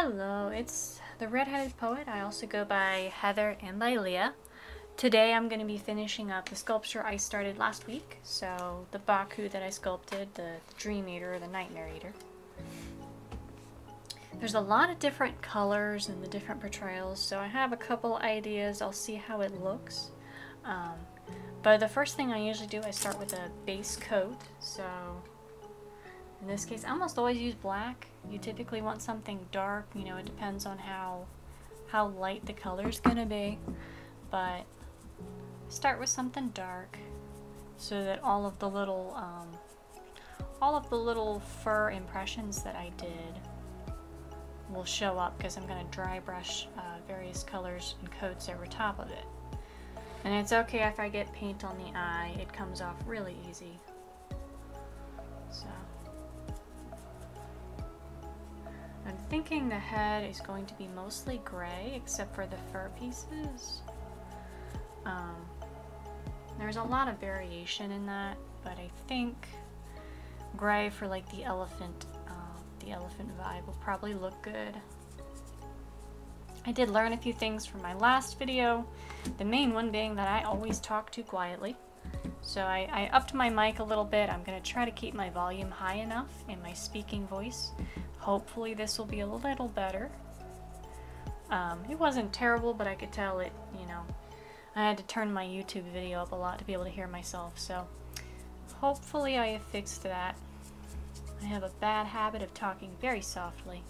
Hello, it's the Red-Headed Poet. I also go by Heather and by Leah. Today I'm going to be finishing up the sculpture I started last week. So the Baku that I sculpted, the Dream Eater or the Nightmare Eater. There's a lot of different colors and the different portrayals, so I have a couple ideas. I'll see how it looks. But the first thing I usually do, I start with a base coat. So in this case, I almost always use black. You typically want something dark, you know, it depends on how light the color's gonna be. But start with something dark so that all of the little fur impressions that I did will show up, because I'm gonna dry brush various colors and coats over top of it. And it's okay if I get paint on the eye, it comes off really easy. So I'm thinking the head is going to be mostly gray, except for the fur pieces. There's a lot of variation in that, but I think gray for like the elephant vibe will probably look good. I did learn a few things from my last video, the main one being that I always talk too quietly. So I upped my mic a little bit. I'm going to try to keep my volume high enough in my speaking voice. Hopefully this will be a little better. It wasn't terrible, but I could tell it, you know, I had to turn my YouTube video up a lot to be able to hear myself, so hopefully I have fixed that. I have a bad habit of talking very softly.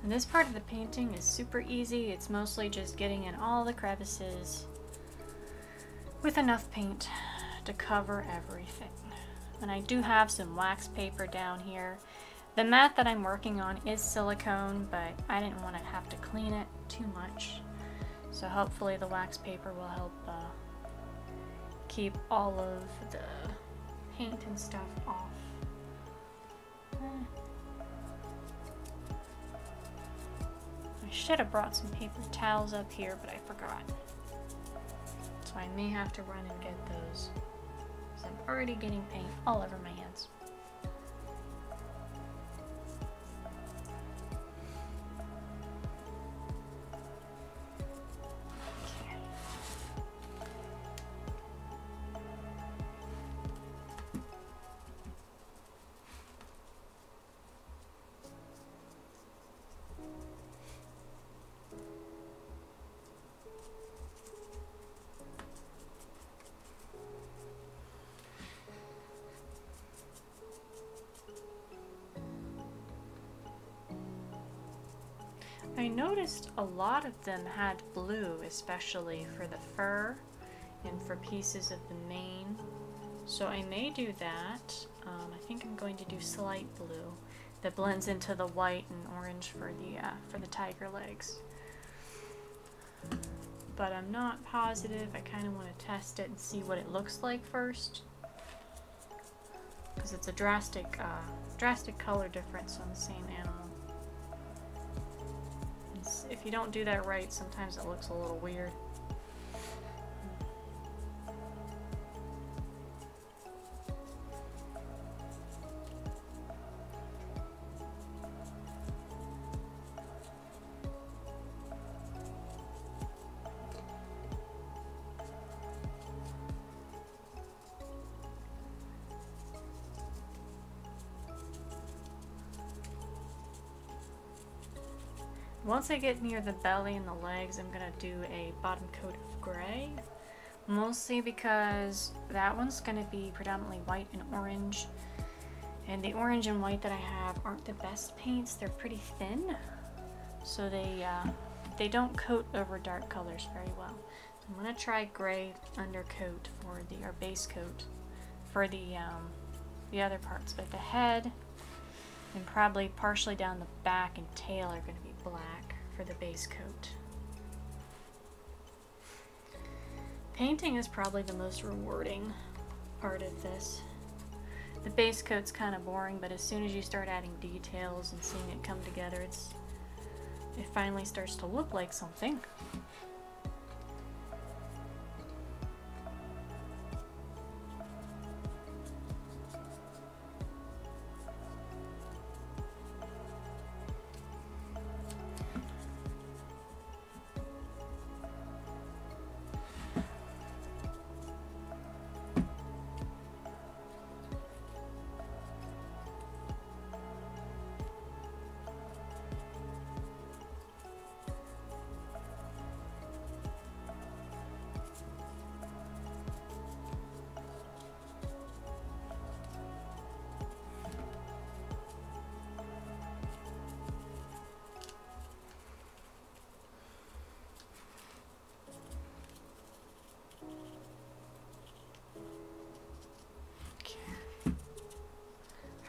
And this part of the painting is super easy. It's mostly just getting in all the crevices with enough paint to cover everything. And I do have some wax paper down here. The mat that I'm working on is silicone, but I didn't want to have to clean it too much. So hopefully the wax paper will help keep all of the paint and stuff off. I should have brought some paper towels up here, but I forgot. So I may have to run and get those, because I'm already getting paint all over my hands. I noticed a lot of them had blue, especially for the fur and for pieces of the mane. So I may do that. I think I'm going to do slight blue that blends into the white and orange for the tiger legs. But I'm not positive. I kind of want to test it and see what it looks like first, because it's a drastic color difference on the same animal. If you don't do that right, sometimes it looks a little weird. Once I get near the belly and the legs, I'm going to do a bottom coat of gray, mostly because that one's going to be predominantly white and orange, and the orange and white that I have aren't the best paints. They're pretty thin, so they don't coat over dark colors very well. I'm going to try gray undercoat for or base coat for the other parts, but the head and probably partially down the back and tail are going to be black for the base coat. Painting is probably the most rewarding part of this. The base coat's kind of boring, but as soon as you start adding details and seeing it come together, it finally starts to look like something.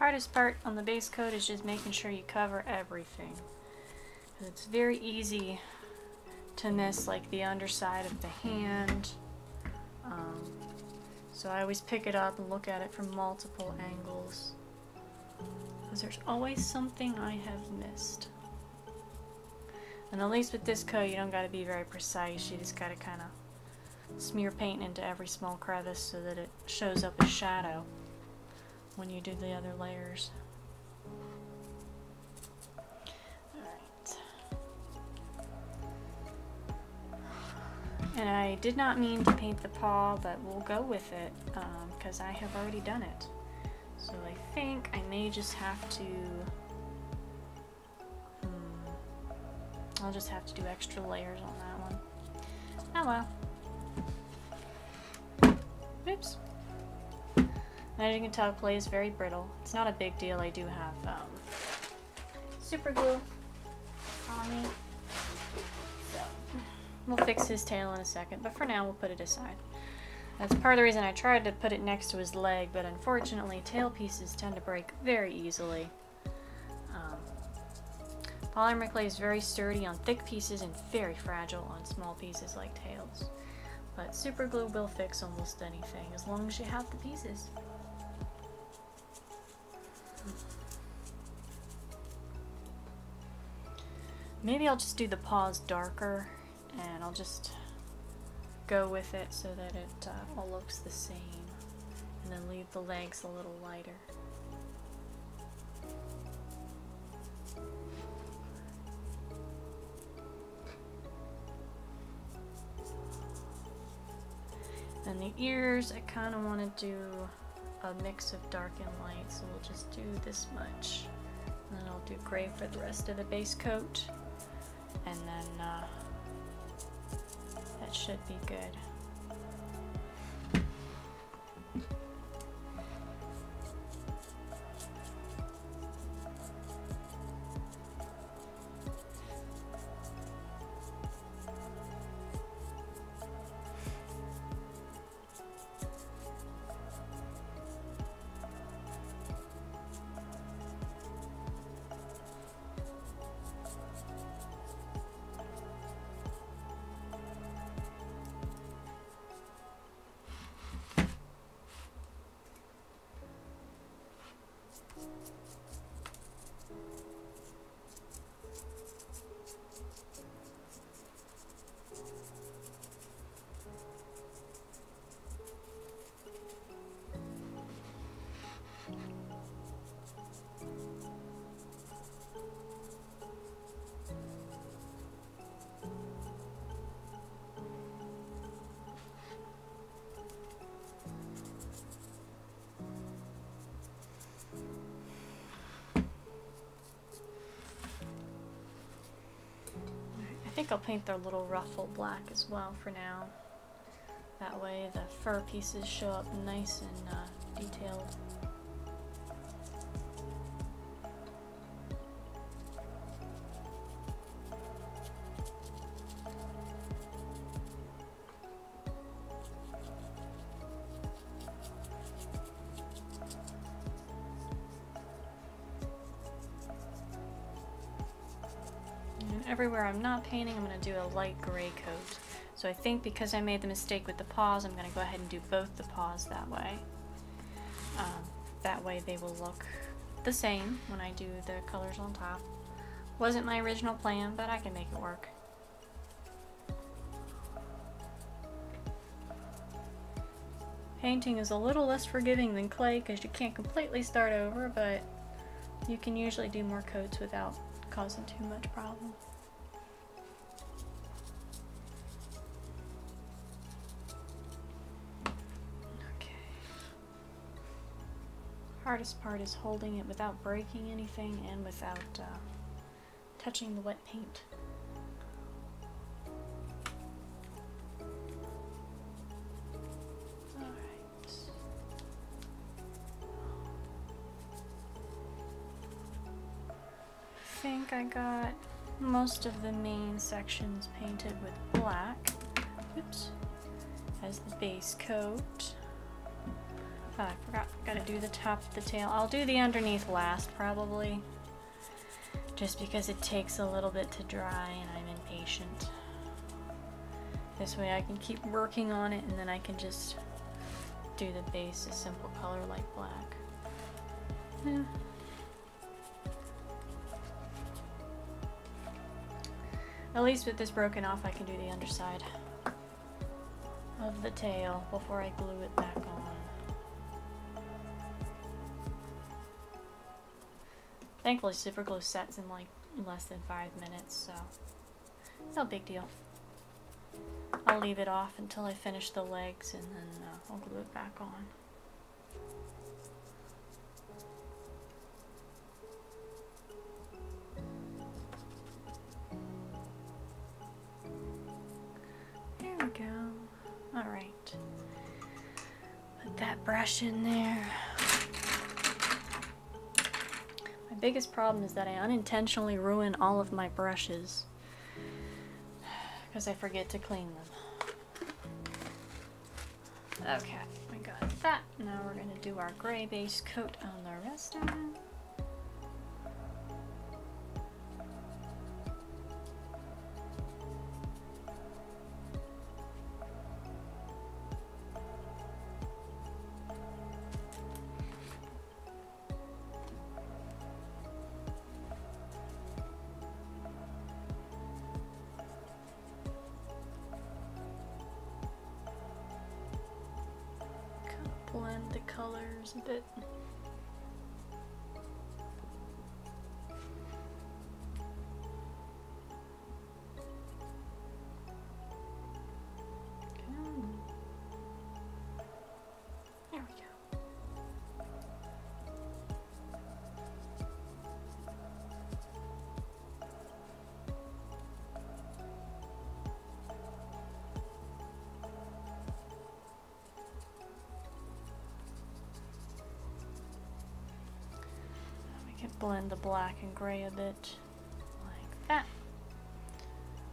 hardest part on the base coat is just making sure you cover everything. It's very easy to miss like the underside of the hand. So I always pick it up and look at it from multiple angles, because there's always something I have missed. And at least with this coat, you don't got to be very precise. You just got to kind of smear paint into every small crevice so that it shows up as shadow when you do the other layers. Alright. And I did not mean to paint the paw, but we'll go with it because I have already done it. So I think I may just have to... I'll just have to do extra layers on that one. Oh well. Oops. As you can tell, clay is very brittle. It's not a big deal. I do have super glue on me. So we'll fix his tail in a second, but for now we'll put it aside. That's part of the reason I tried to put it next to his leg, but unfortunately tail pieces tend to break very easily. Polymer clay is very sturdy on thick pieces and very fragile on small pieces like tails. But super glue will fix almost anything as long as you have the pieces. Maybe I'll just do the paws darker and I'll just go with it so that it all looks the same, and then leave the legs a little lighter. And the ears, I kind of want to do a mix of dark and light, so we'll just do this much. And then I'll do gray for the rest of the base coat. And then that should be good. I think I'll paint their little ruffle black as well for now. That way the fur pieces show up nice and detailed. Everywhere I'm not painting, I'm going to do a light gray coat. So I think because I made the mistake with the paws, I'm going to go ahead and do both the paws that way. That way they will look the same when I do the colors on top. Wasn't my original plan, but I can make it work. Painting is a little less forgiving than clay because you can't completely start over, but you can usually do more coats without causing too much problem. Hardest part is holding it without breaking anything and without touching the wet paint. Alright. I think I got most of the main sections painted with black. Oops. As the base coat. Oh, I forgot. Gotta do the top of the tail. I'll do the underneath last, probably. Just because it takes a little bit to dry and I'm impatient. This way I can keep working on it and then I can just do the base, a simple color like black. Yeah. At least with this broken off, I can do the underside of the tail before I glue it back on. Thankfully, super glue sets in like less than 5 minutes, so no big deal. I'll leave it off until I finish the legs and then I'll glue it back on. There we go. Alright. Put that brush in there. My biggest problem is that I unintentionally ruin all of my brushes because I forget to clean them. Okay, we got that. Now we're going to do our gray base coat on the rest of it. Blend the colors a bit. There we go. Blend the black and gray a bit like that,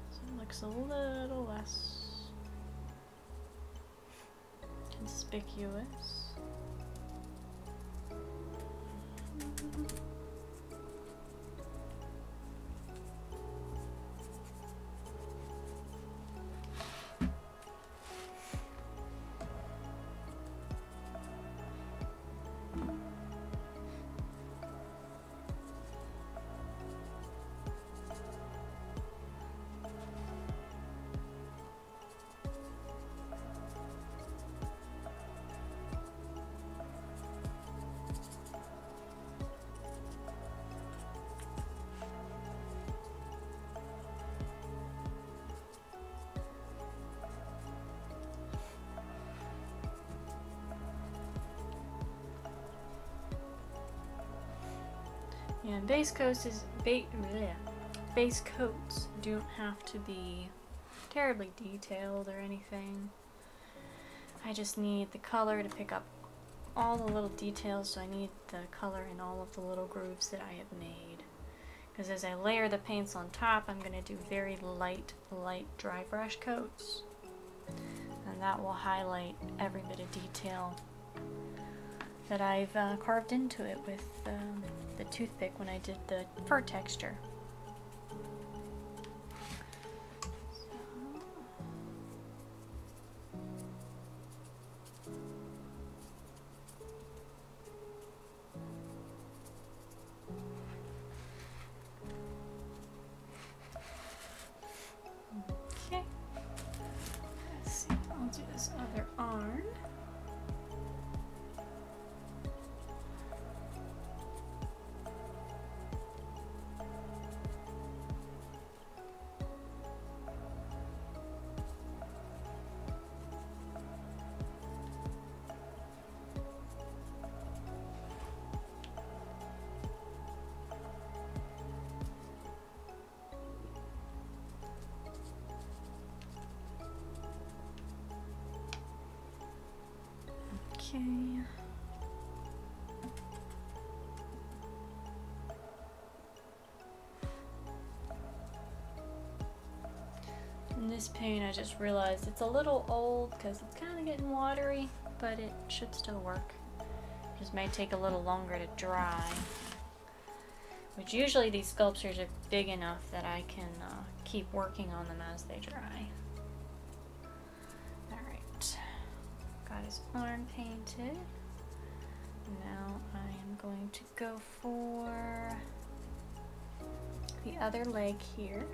so it looks a little less conspicuous. Yeah, base coats don't have to be terribly detailed or anything. I just need the color to pick up all the little details, so I need the color in all of the little grooves that I have made. Because as I layer the paints on top, I'm going to do very light dry brush coats. And that will highlight every bit of detail that I've carved into it with the toothpick when I did the fur texture. Okay, let's see, I'll do this other arm. Okay. And this paint, I just realized it's a little old because it's kind of getting watery, but it should still work. This may take a little longer to dry. Which usually these sculptures are big enough that I can keep working on them as they dry. Alright. Got his arm painted. Now I am going to go for the other leg here.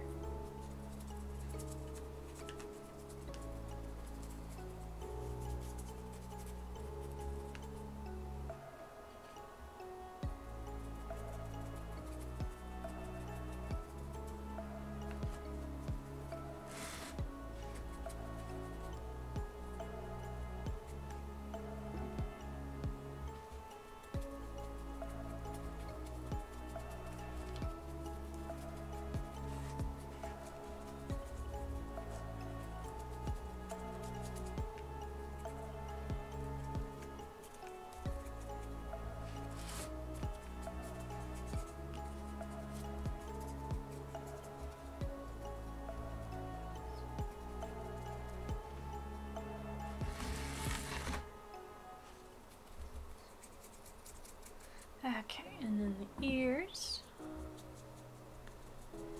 Okay, and then the ears.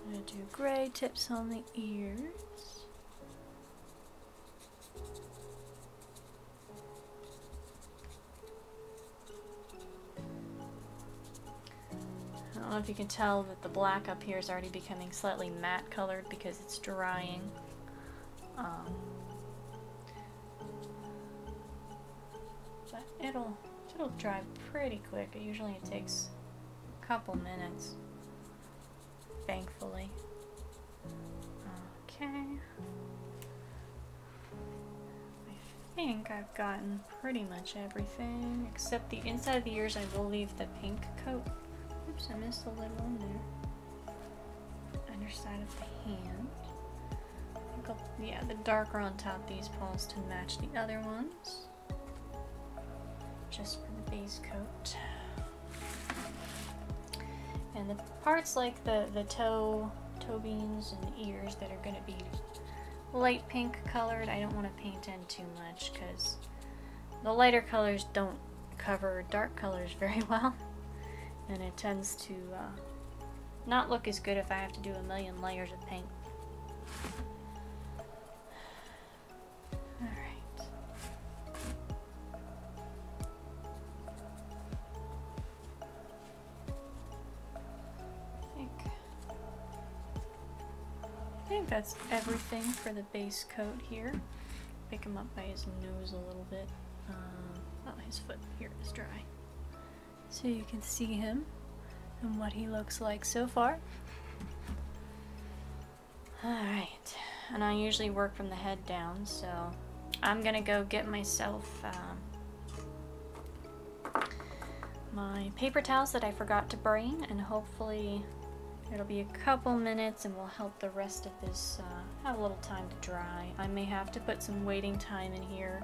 I'm going to do gray tips on the ears. I don't know if you can tell that the black up here is already becoming slightly matte colored because it's drying. But it'll dry pretty quick. Usually it takes a couple minutes, thankfully. Okay. I think I've gotten pretty much everything, except the inside of the ears. I will leave the pink coat. Oops, I missed a little one there. Underside of the hand. Yeah, the darker on top these paws to match the other ones. Just for the base coat. And the parts like the toe beans and the ears that are going to be light pink colored, I don't want to paint in too much because the lighter colors don't cover dark colors very well, and it tends to not look as good if I have to do a million layers of paint. I think that's everything for the base coat here. Pick him up by his nose a little bit. Oh, his foot here is dry. So you can see him and what he looks like so far. Alright, and I usually work from the head down, so I'm gonna go get myself my paper towels that I forgot to bring, and hopefully it'll be a couple minutes and will help the rest of this have a little time to dry. I may have to put some waiting time in here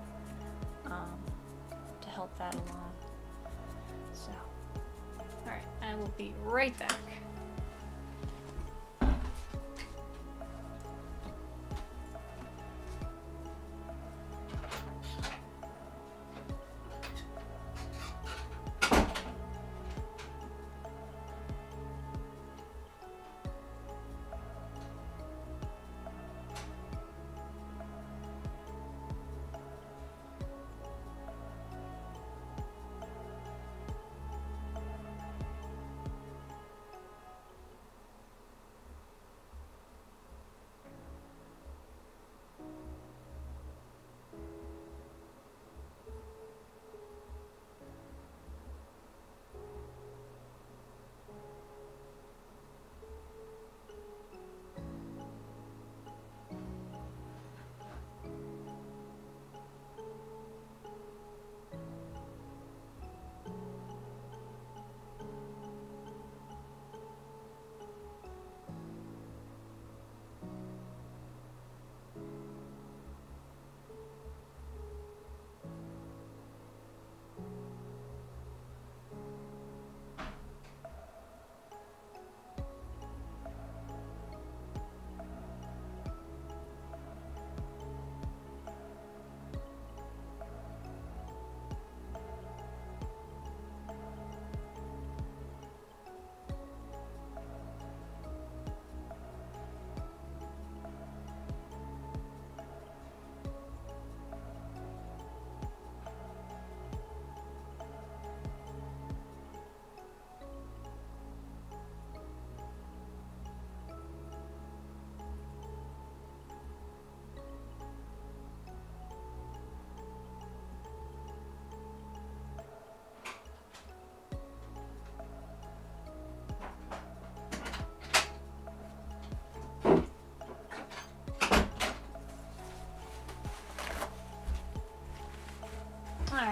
to help that along. So, alright, I will be right back.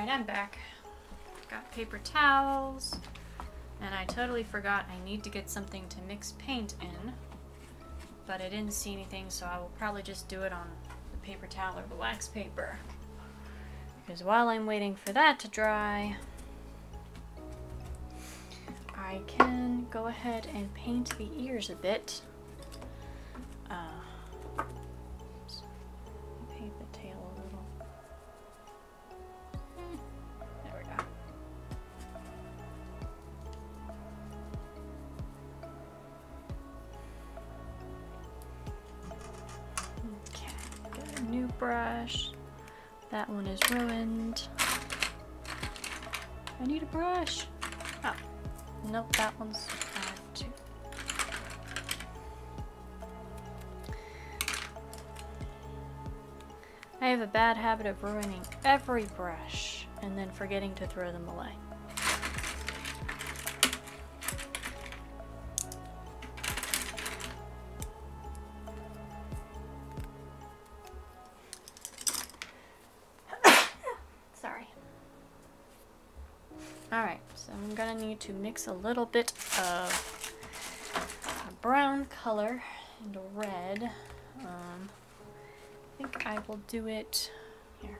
Alright, I'm back. Got paper towels, and I totally forgot I need to get something to mix paint in, but I didn't see anything, so I will probably just do it on the paper towel or the wax paper. Because while I'm waiting for that to dry, I can go ahead and paint the ears a bit. Paint the tail a little. There we go. Okay, get a new brush. That one is ruined. I need a brush. Oh, nope, that one's bad too. I have a bad habit of ruining every brush and then forgetting to throw them away. Sorry. Alright, so I'm gonna need to mix a little bit of a brown color and a red. I think I will do it here.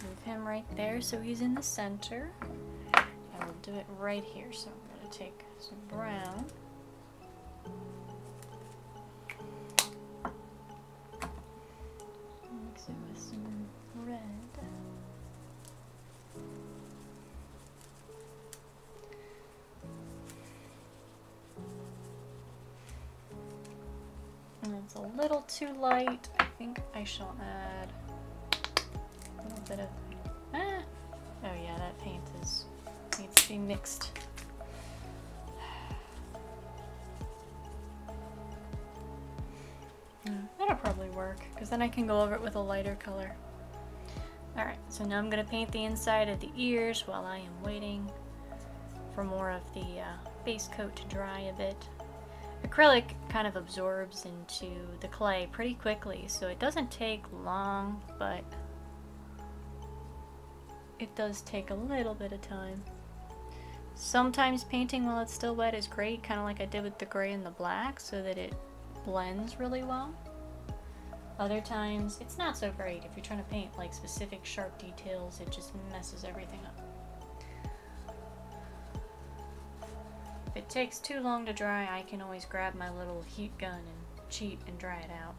Move him right there so he's in the center. I will do it right here. So I'm going to take some brown. Mix it with some red. And it's a little too light. I think I shall add a little bit of... Oh yeah, that paint needs to be mixed. That'll probably work, because then I can go over it with a lighter color. Alright, so now I'm going to paint the inside of the ears while I am waiting for more of the base coat to dry a bit. Acrylic kind of absorbs into the clay pretty quickly, so it doesn't take long, but it does take a little bit of time. Sometimes painting while it's still wet is great, kind of like I did with the gray and the black, so that it blends really well. Other times, it's not so great. If you're trying to paint like specific sharp details, it just messes everything up. If it takes too long to dry, I can always grab my little heat gun and cheat and dry it out.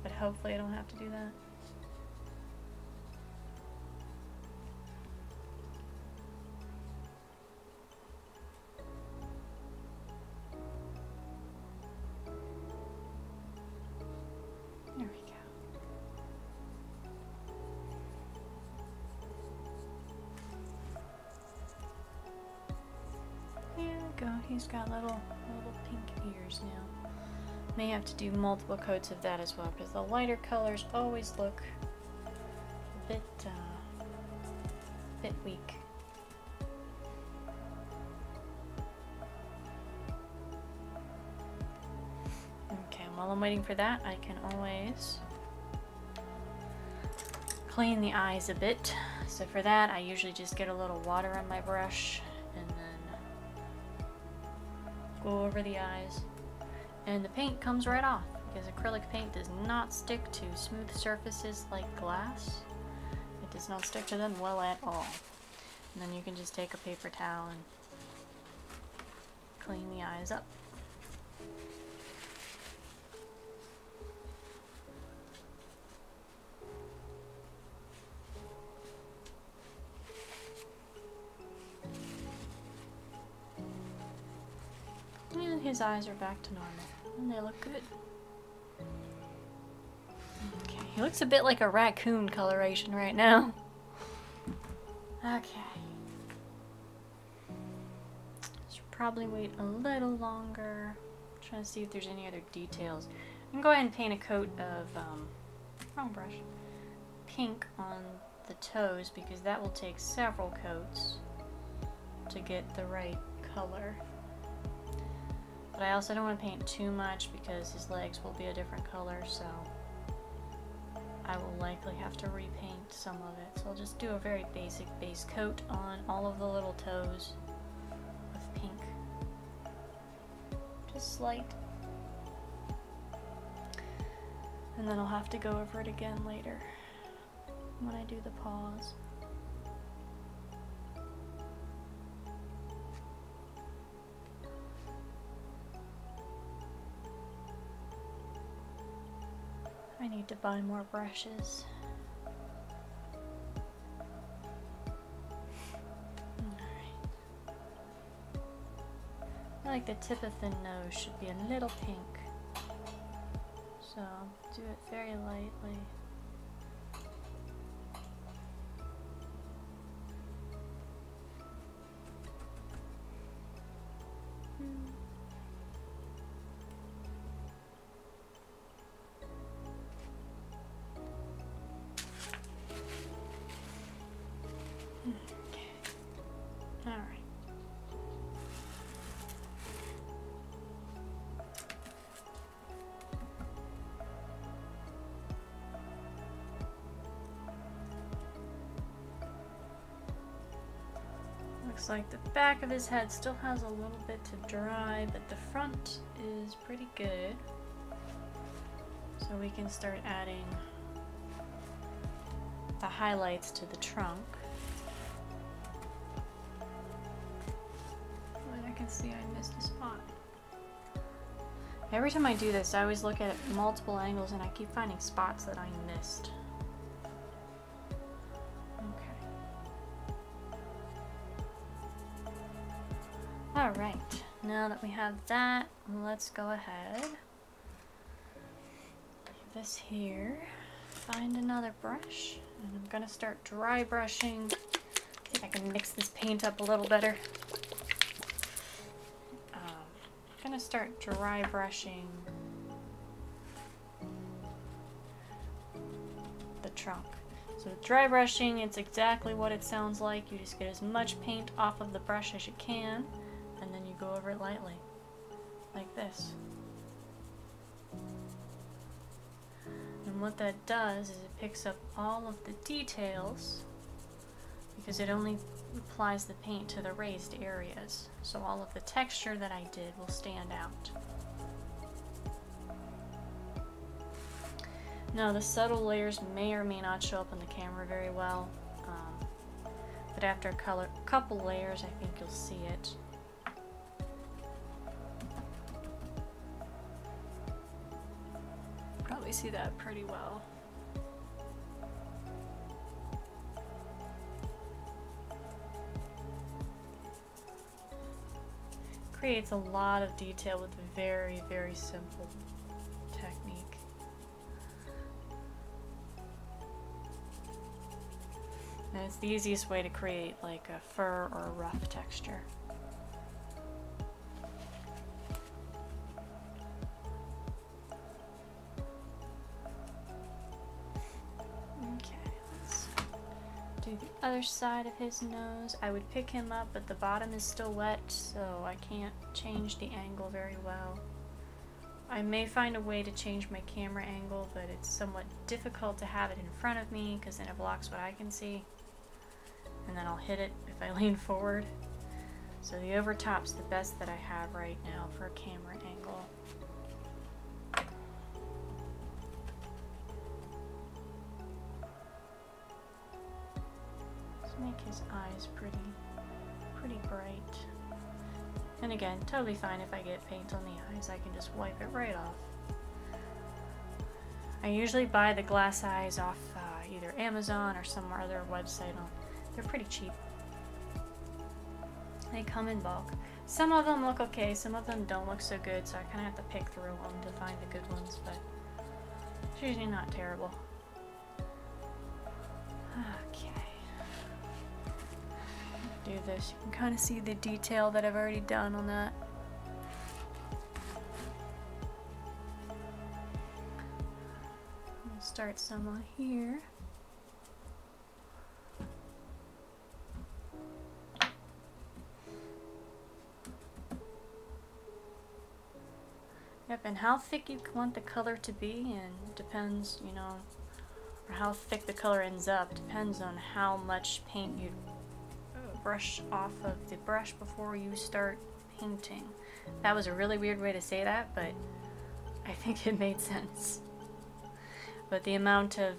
But hopefully I don't have to do that. There we go. There we go. He's got little pink ears now. May have to do multiple coats of that as well, because the lighter colors always look a bit weak. Okay, while I'm waiting for that, I can always clean the eyes a bit. So for that, I usually just get a little water on my brush and then go over the eyes. And the paint comes right off, because acrylic paint does not stick to smooth surfaces like glass. It does not stick to them well at all. And then you can just take a paper towel and clean the eyes up. And his eyes are back to normal, and they look good. Okay, he looks a bit like a raccoon coloration right now. Okay. Should probably wait a little longer. I'm trying to see if there's any other details. I can go ahead and paint a coat of, wrong brush, pink on the toes, because that will take several coats to get the right color. But I also don't want to paint too much because his legs will be a different color, so I will likely have to repaint some of it. So I'll just do a very basic base coat on all of the little toes with pink. Just slight. And then I'll have to go over it again later when I do the paws. I need to buy more brushes. Alright. I like the tip of the nose should be a little pink. So do it very lightly. Looks like the back of his head still has a little bit to dry, but the front is pretty good. So we can start adding the highlights to the trunk. But I can see I missed a spot. Every time I do this, I always look at it multiple angles and I keep finding spots that I missed. Alright, now that we have that, let's go ahead. Leave this here. Find another brush. And I'm going to start dry brushing. See if I can mix this paint up a little better. I'm going to start dry brushing the trunk. So dry brushing, it's exactly what it sounds like. You just get as much paint off of the brush as you can. And then you go over it lightly, like this. And what that does is it picks up all of the details because it only applies the paint to the raised areas. So all of the texture that I did will stand out. Now the subtle layers may or may not show up on the camera very well, but after a couple layers I think you'll see it. Probably see that pretty well. Creates a lot of detail with a very, very simple technique. And it's the easiest way to create like a fur or a rough texture. The other side of his nose, I would pick him up, but the bottom is still wet, so I can't change the angle very well. I may find a way to change my camera angle, but it's somewhat difficult to have it in front of me because then it blocks what I can see. And then I'll hit it if I lean forward. So the overtop's the best that I have right now for a camera angle. Make his eyes pretty bright. And again, totally fine if I get paint on the eyes. I can just wipe it right off. I usually buy the glass eyes off either Amazon or some other website. They're pretty cheap. They come in bulk. Some of them look okay, some of them don't look so good, so I kind of have to pick through them to find the good ones, but it's usually not terrible. Okay. Do this. You can kind of see the detail that I've already done on that. I'll start some on here. Yep, and how thick you want the color to be, and depends, you know, or how thick the color ends up depends on how much paint you brush off of the brush before you start painting. That was a really weird way to say that, but I think it made sense. But the amount of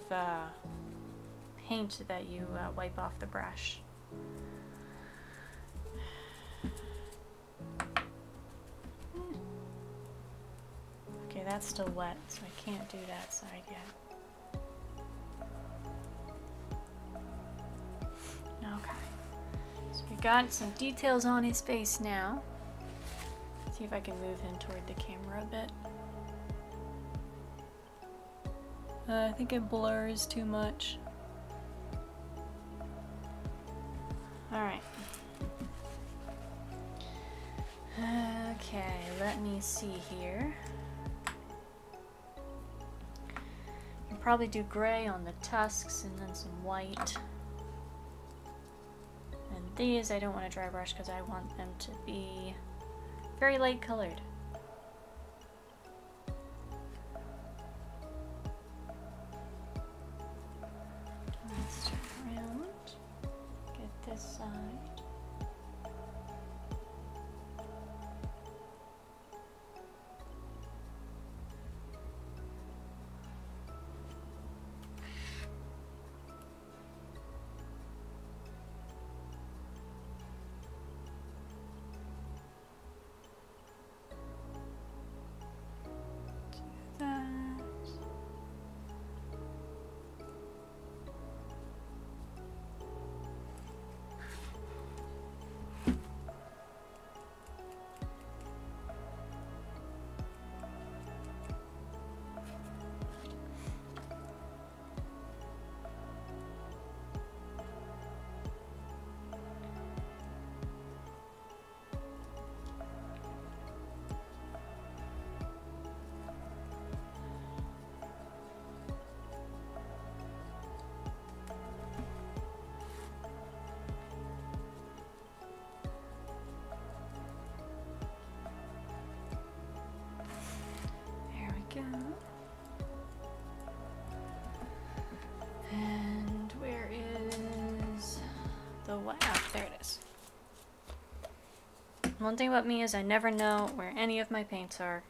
paint that you wipe off the brush. Okay, that's still wet, so I can't do that side yet. Okay, so we got some details on his face now. See if I can move him toward the camera a bit. I think it blurs too much. Alright. Okay, let me see here. I'll probably do gray on the tusks and then some white. And these I don't want to dry brush because I want them to be very light colored. Let's turn around, get this side. And where is the what? Oh, there it is. One thing about me is I never know where any of my paints are.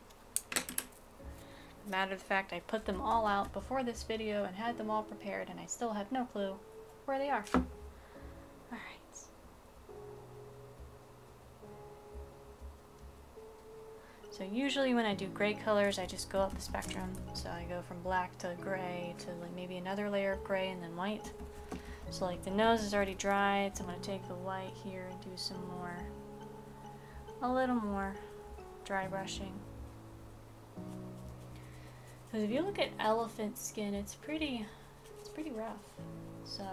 Matter of fact, I put them all out before this video and had them all prepared, and I still have no clue where they are. Alright. So usually when I do gray colors, I just go up the spectrum. So I go from black to gray to like maybe another layer of gray and then white. So like the nose is already dried, so I'm going to take the white here and do some more, a little more dry brushing. Because if you look at elephant skin, it's pretty rough. So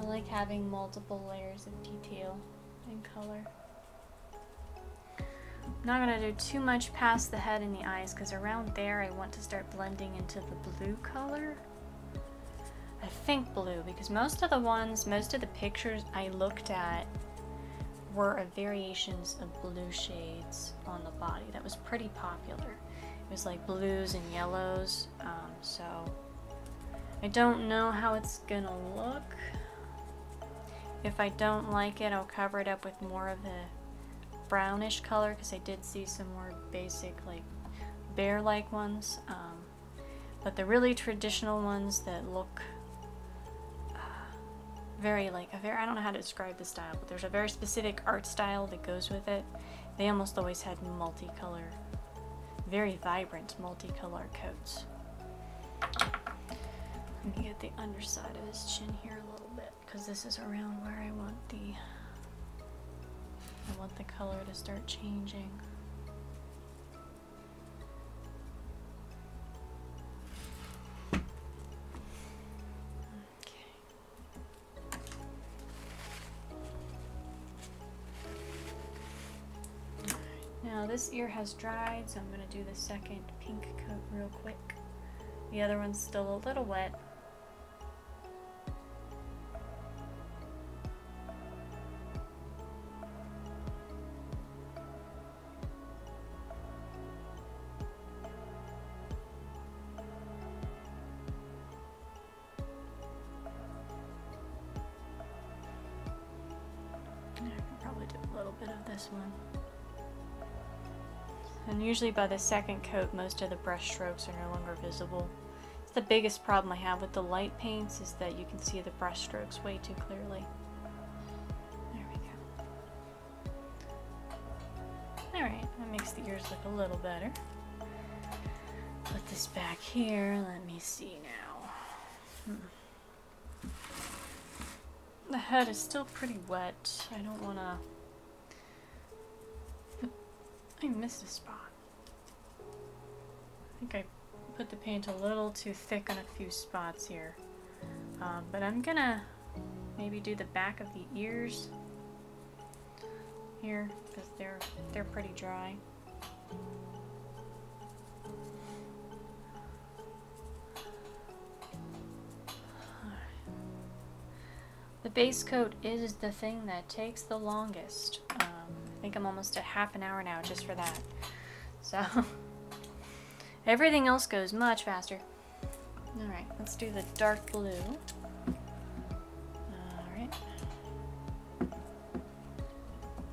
I like having multiple layers of detail and color. I'm not going to do too much past the head and the eyes because around there I want to start blending into the blue color. I think blue because most of the pictures I looked at were variations of blue shades on the body. That was pretty popular. It was like blues and yellows. So I don't know how it's going to look. If I don't like it, I'll cover it up with more of the brownish color because I did see some more basic like bear-like ones, but the really traditional ones that look very like I don't know how to describe the style, but there's a very specific art style that goes with it. They almost always had multicolor, very vibrant multicolor coats. Let me get the underside of his chin here a little bit because this is around where I want the color to start changing. Okay. Now this ear has dried, so I'm going to do the second pink coat real quick. The other one's still a little wet. a little bit of this one. And usually by the second coat, most of the brush strokes are no longer visible. It's the biggest problem I have with the light paints is that you can see the brush strokes way too clearly. There we go. Alright, that makes the ears look a little better. Put this back here, let me see now. The head is still pretty wet. I don't want to... I missed a spot. I think I put the paint a little too thick on a few spots here. But I'm gonna maybe do the back of the ears here because they're pretty dry. The base coat is the thing that takes the longest. I think I'm almost at half an hour now just for that. So, everything else goes much faster. Alright, let's do the dark blue. Alright.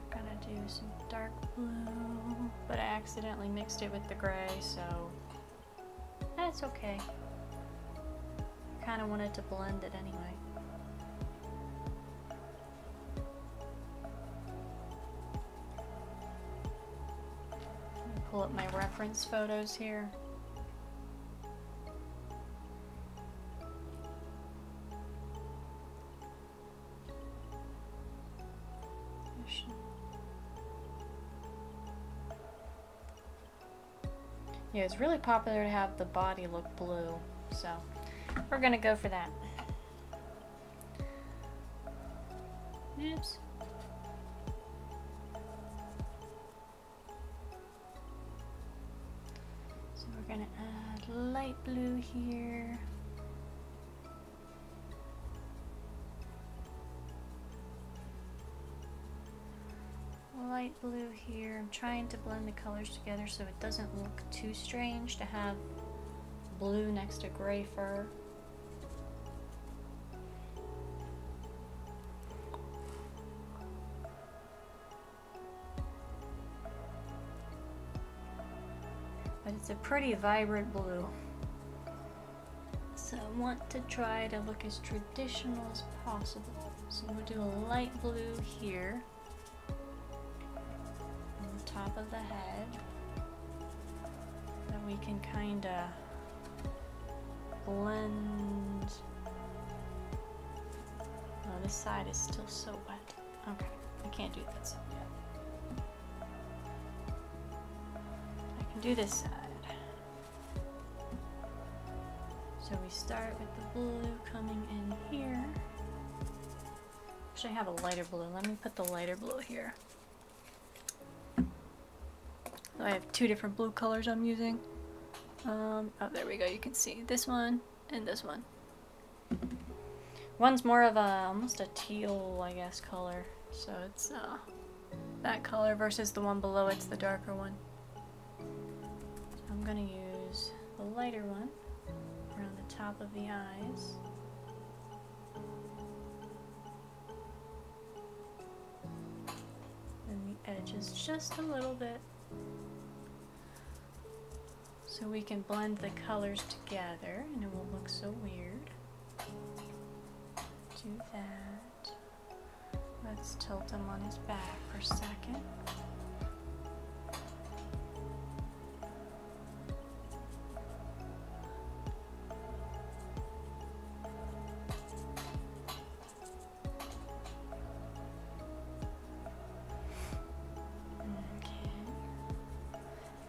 Gonna do some dark blue, but I accidentally mixed it with the gray, so that's okay. Kinda wanted to blend it anyway. Pull up my reference photos here. Yeah, it's really popular to have the body look blue, so we're gonna go for that. Oops. We're gonna add light blue here. Light blue here. I'm trying to blend the colors together so it doesn't look too strange to have blue next to gray fur. But it's a pretty vibrant blue. So I want to try to look as traditional as possible. So we'll do a light blue here on the top of the head. Then we can kind of blend. Oh, this side is still so wet. Okay, I can't do that side yet. I can do this side. So we start with the blue coming in here. Actually, I have a lighter blue. Let me put the lighter blue here. So I have two different blue colors I'm using. Oh, there we go. You can see this one and this one. One's more of a almost a teal, I guess, color. So it's that color versus the one below. It's the darker one. So I'm gonna use the lighter one around the top of the eyes. And the edges just a little bit. So we can blend the colors together and it won't look so weird. Do that. Let's tilt him on his back for a second.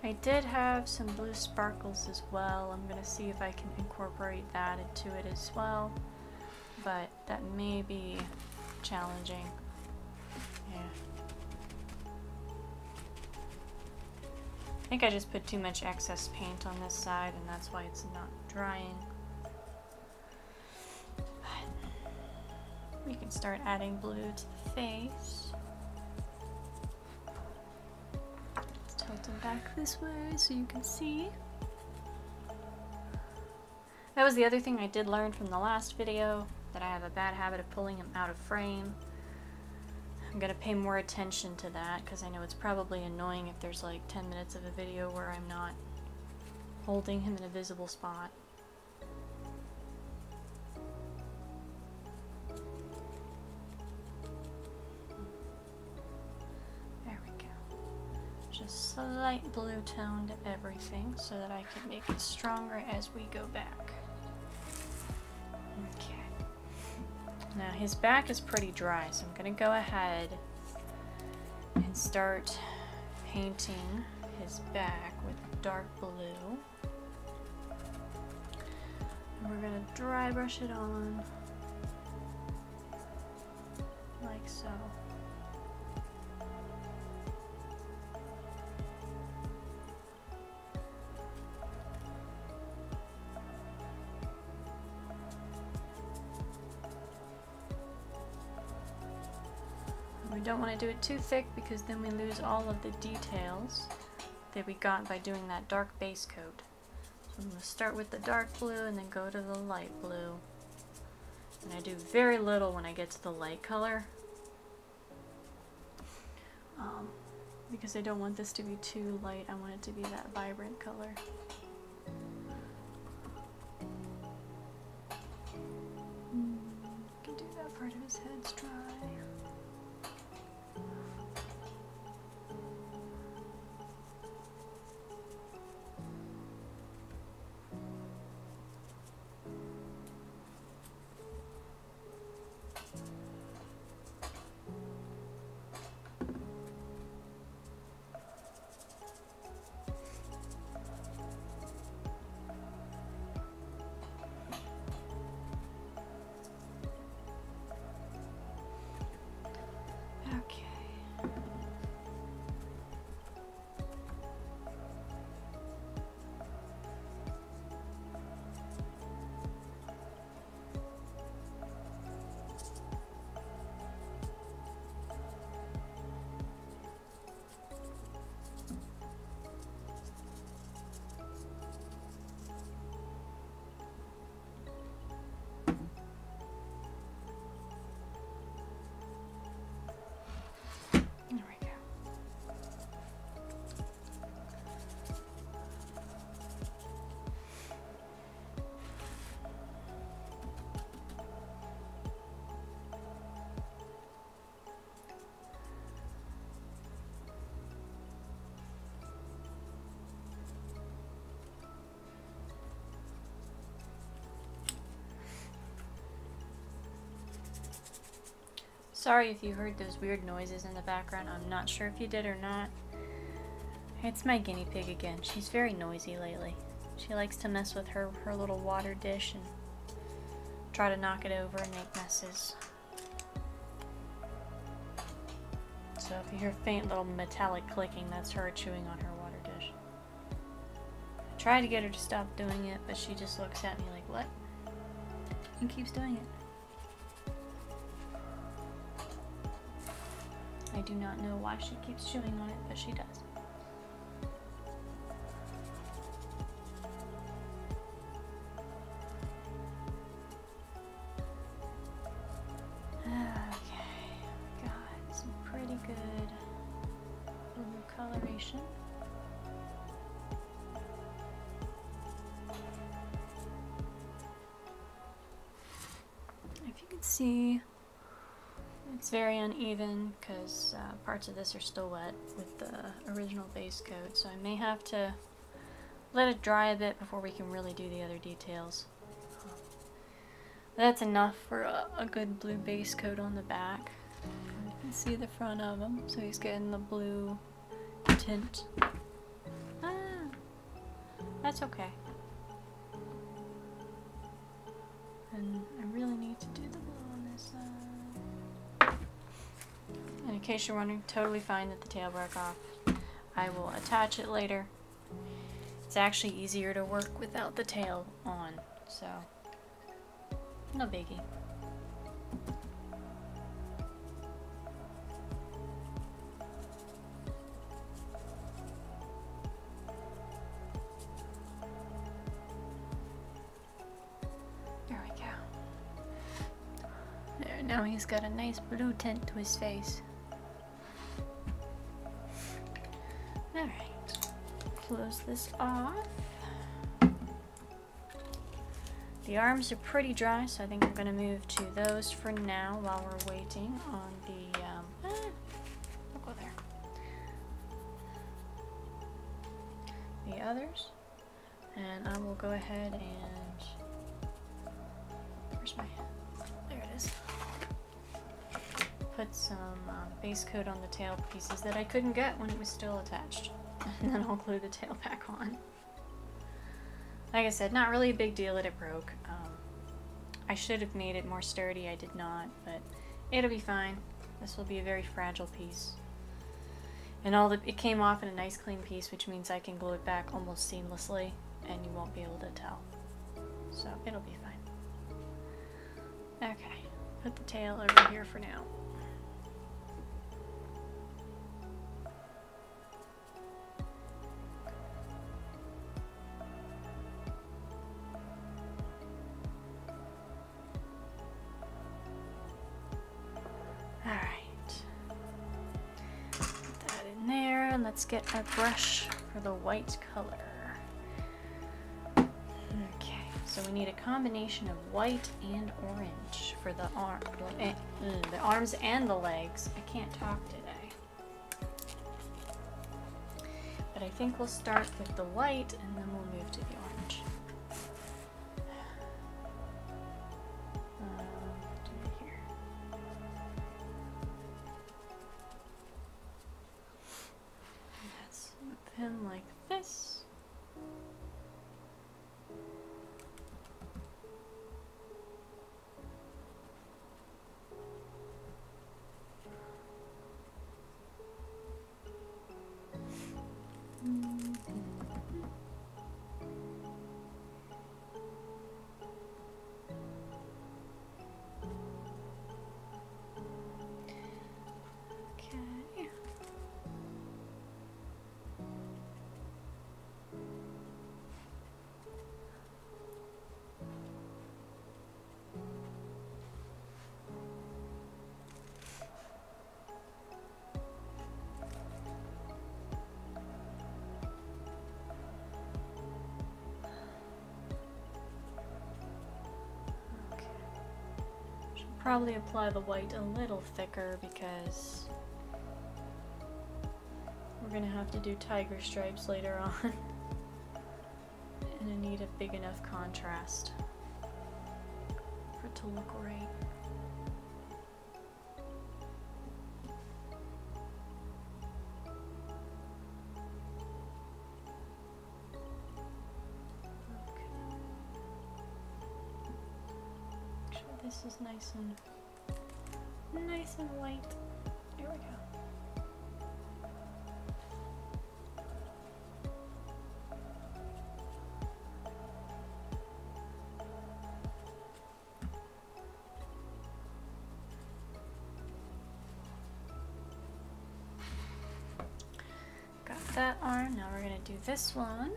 I did have some blue sparkles as well. I'm gonna see if I can incorporate that into it as well, but that may be challenging. Yeah. I think I just put too much excess paint on this side and that's why it's not drying. But we can start adding blue to the face. Tilt them back this way so you can see. That was the other thing I did learn from the last video, that I have a bad habit of pulling him out of frame. I'm gonna pay more attention to that because I know it's probably annoying if there's like 10 minutes of a video where I'm not holding him in a visible spot. There we go. Just slight blue tone to everything so that I can make it stronger as we go back. Okay. Now his back is pretty dry, so I'm gonna go ahead and start painting his back with dark blue. And we're gonna dry brush it on like so. We don't want to do it too thick because then we lose all of the details that we got by doing that dark base coat. So I'm going to start with the dark blue and then go to the light blue. And I do very little when I get to the light color because I don't want this to be too light. I want it to be that vibrant color. You can do that part of his head's dry. There we go. Sorry if you heard those weird noises in the background. I'm not sure if you did or not. It's my guinea pig again. She's very noisy lately. She likes to mess with her little water dish and try to knock it over and make messes. So if you hear faint little metallic clicking, that's her chewing on her water dish. I tried to get her to stop doing it, but she just looks at me like, what? And keeps doing it. I do not know why she keeps chewing on it, but she does. Okay, got some pretty good blue coloration. If you can see, it's very uneven because parts of this are still wet with the original base coat, so I may have to let it dry a bit before we can really do the other details. That's enough for a good blue base coat on the back. You can see the front of him, so he's getting the blue tint. Ah, that's okay. And I really need to do the blue on this side. And in case you're wondering, totally fine that the tail broke off. I will attach it later. It's actually easier to work without the tail on, so no biggie. There we go. There, now he's got a nice blue tint to his face. Alright, close this off. The arms are pretty dry, so I think I'm going to move to those for now while we're waiting on the, I'll go there. The others. And I will go ahead and, where's my, there it is. Put some base coat on the tail pieces that I couldn't get when it was still attached. And then I'll glue the tail back on. Like I said, not really a big deal that it broke. I should have made it more sturdy, I did not, but it'll be fine. This will be a very fragile piece. And it came off in a nice clean piece, which means I can glue it back almost seamlessly, and you won't be able to tell. So it'll be fine. Okay, put the tail over here for now. Let's get a brush for the white color. Okay, so we need a combination of white and orange for the arms and the legs. I can't talk today. But I think we'll start with the white and then we'll move to the orange. Like this. Probably apply the white a little thicker because we're gonna have to do tiger stripes later on. And I need a big enough contrast for it to look right. This is nice and white. Here we go. Got that arm. Now we're gonna do this one.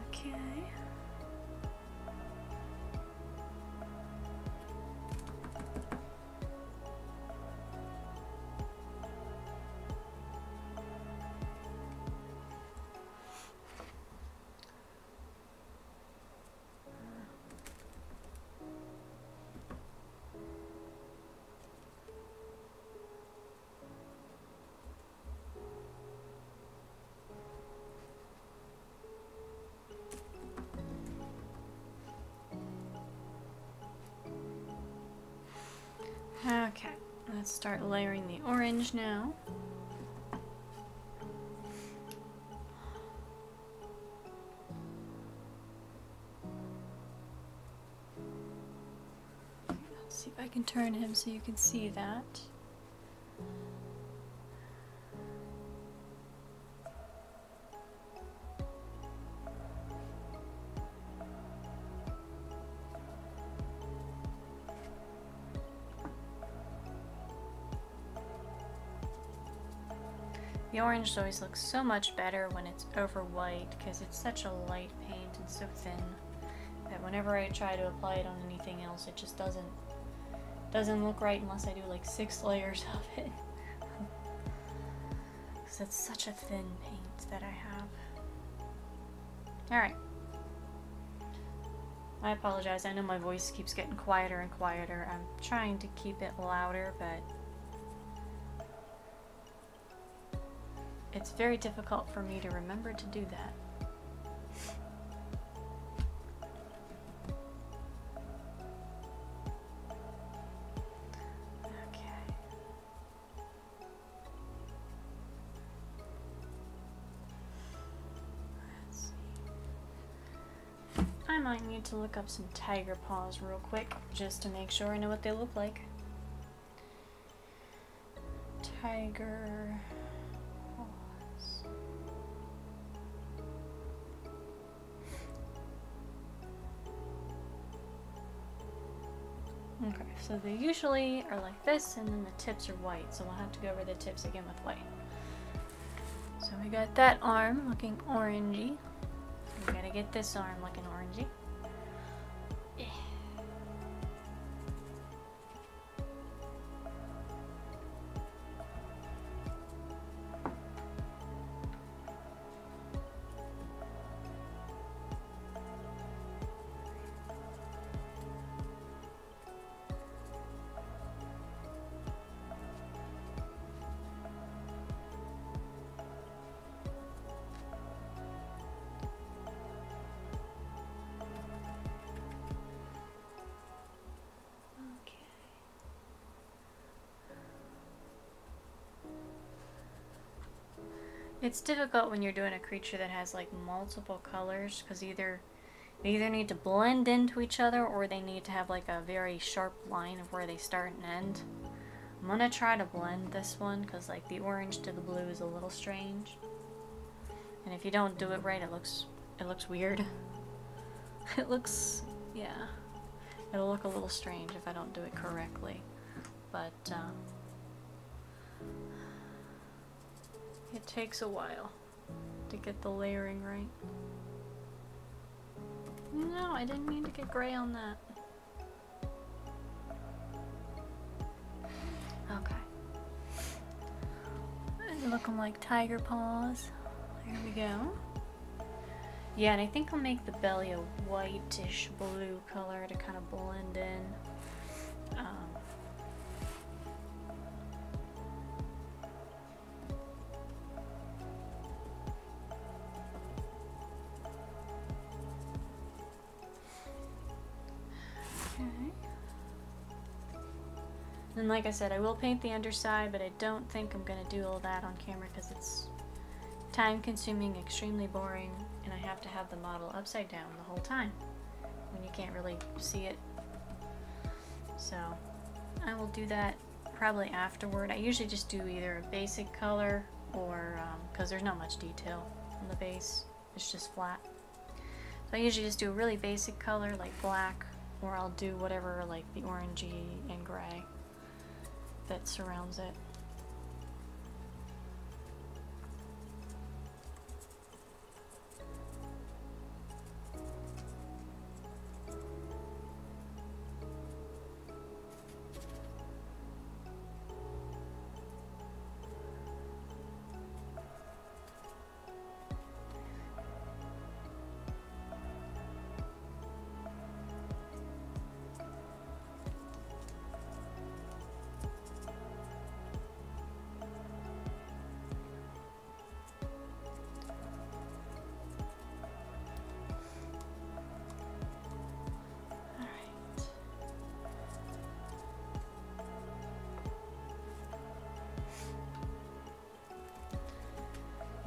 Okay. Okay, let's start layering the orange now. turn him so you can see that. The orange always looks so much better when it's over white because it's such a light paint and so thin that whenever I try to apply it on anything else, it just doesn't look right unless I do like 6 layers of it. Because it's such a thin paint that I have. Alright. I apologize, I know my voice keeps getting quieter and quieter. I'm trying to keep it louder, but it's very difficult for me to remember to do that. Okay. Let's see. I might need to look up some tiger paws real quick just to make sure I know what they look like. Tiger paws. Okay, so they usually are like this, and then the tips are white, so we'll have to go over the tips again with white. So we got that arm looking orangey. We gotta get this arm looking orangey. It's difficult when you're doing a creature that has like multiple colors because they either need to blend into each other or they need to have like a very sharp line of where they start and end. I'm gonna try to blend this one because like the orange to the blue is a little strange. And if you don't do it right, it looks weird. It looks, yeah. It'll look a little strange if I don't do it correctly. But it takes a while to get the layering right. No, I didn't mean to get gray on that. Okay. And looking like tiger paws. There we go. Yeah, and I think I'll make the belly a whitish blue color to kind of blend in. And like I said, I will paint the underside, but I don't think I'm going to do all that on camera because it's time consuming, extremely boring, and I have to have the model upside down the whole time when you can't really see it. So I will do that probably afterward. I usually just do either a basic color or, because there's not much detail on the base, it's just flat. So I usually just do a really basic color like black, or I'll do whatever like the orangey and gray that surrounds it.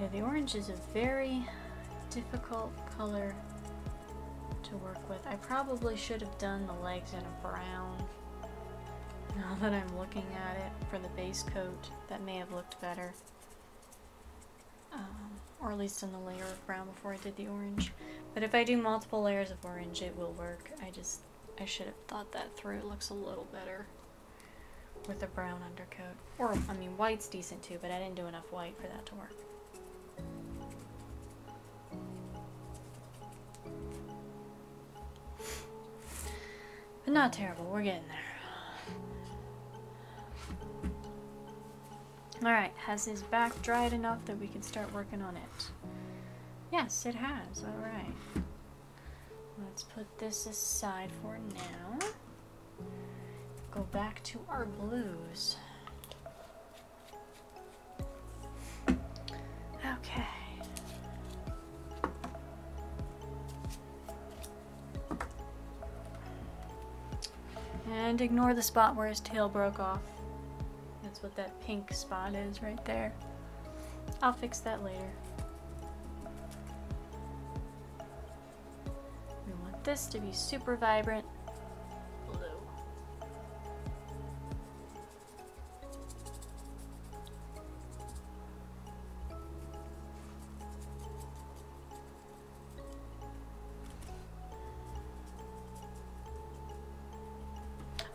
Yeah, the orange is a very difficult color to work with. I probably should have done the legs in a brown Now that I'm looking at it for the base coat, that may have looked better. Or at least in the layer of brown before I did the orange. But if I do multiple layers of orange, it will work. I should have thought that through. It looks a little better with a brown undercoat. Or, I mean, white's decent too, but I didn't do enough white for that to work. But not terrible, we're getting there. Alright, has his back dried enough that we can start working on it? Yes, it has, alright. Let's put this aside for now. Go back to our blues. Okay. And ignore the spot where his tail broke off. That's what that pink spot is right there. I'll fix that later. We want this to be super vibrant blue.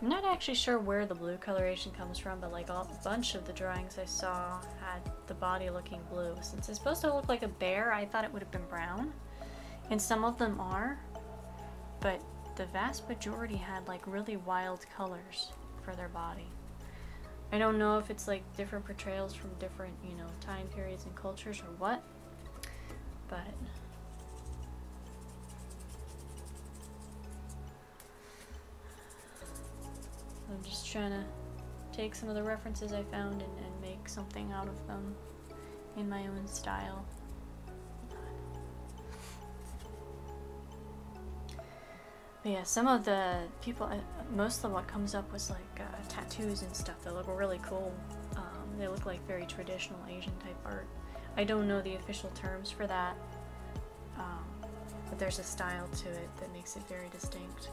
I'm not actually sure where the blue coloration comes from, but like a bunch of the drawings I saw had the body looking blue. Since it's supposed to look like a bear, I thought it would have been brown. And some of them are, but the vast majority had like really wild colors for their body. I don't know if it's like different portrayals from different, you know, time periods and cultures or what, but I'm just trying to take some of the references I found and make something out of them in my own style. But yeah, some of the people, most of what comes up was like tattoos and stuff that look really cool. They look like very traditional Asian type art. I don't know the official terms for that, but there's a style to it that makes it very distinct.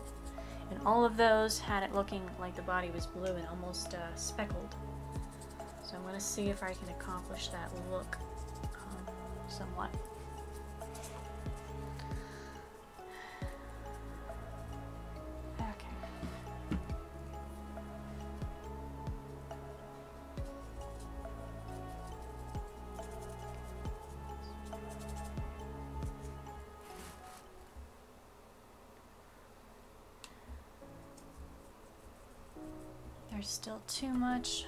And all of those had it looking like the body was blue and almost speckled. So I'm going to see if I can accomplish that look somewhat. Okay. There's still too much.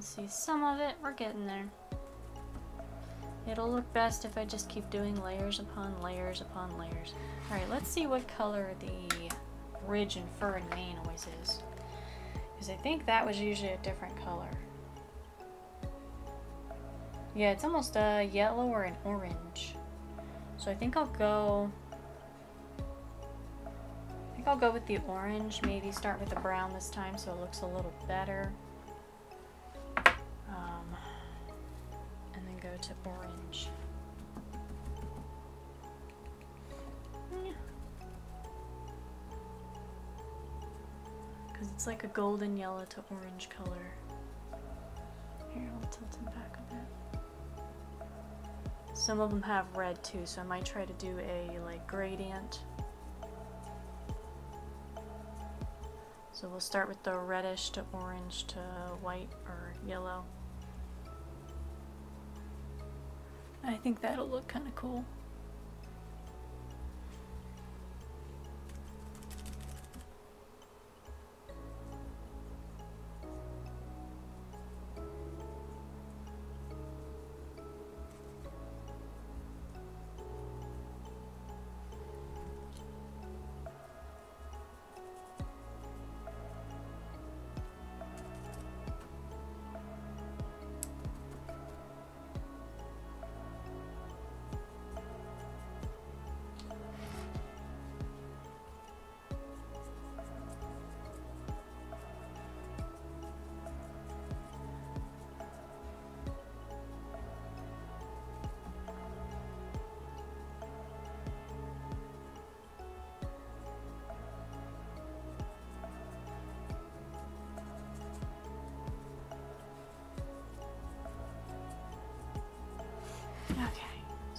See some of it, we're getting there. It'll look best if I just keep doing layers upon layers upon layers. Alright, let's see what color the ridge and fur and mane always is. Because I think that was usually a different color. Yeah, it's almost a yellow or an orange. So I think I'll go with the orange, maybe start with the brown this time so it looks a little better. And then go to orange. Because it's like a golden yellow to orange color. Here, I'll tilt him back a bit. Some of them have red too, so I might try to do a like gradient. So we'll start with the reddish to orange to white or yellow. I think that'll look kind of cool.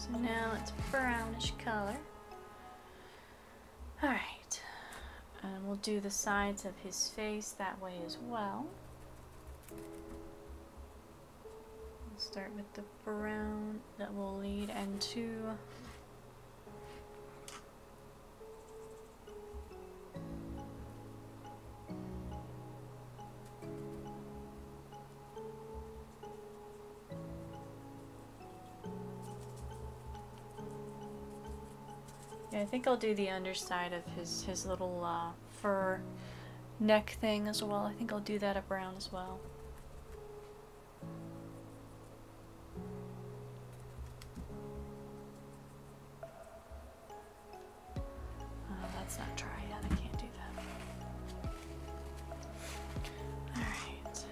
So now it's brownish color. Alright, and we'll do the sides of his face that way as well. We'll start with the brown that will lead into yeah, I think I'll do the underside of his little fur neck thing as well. I think I'll do that a brown as well. That's not dry yet. I can't do that. Alright.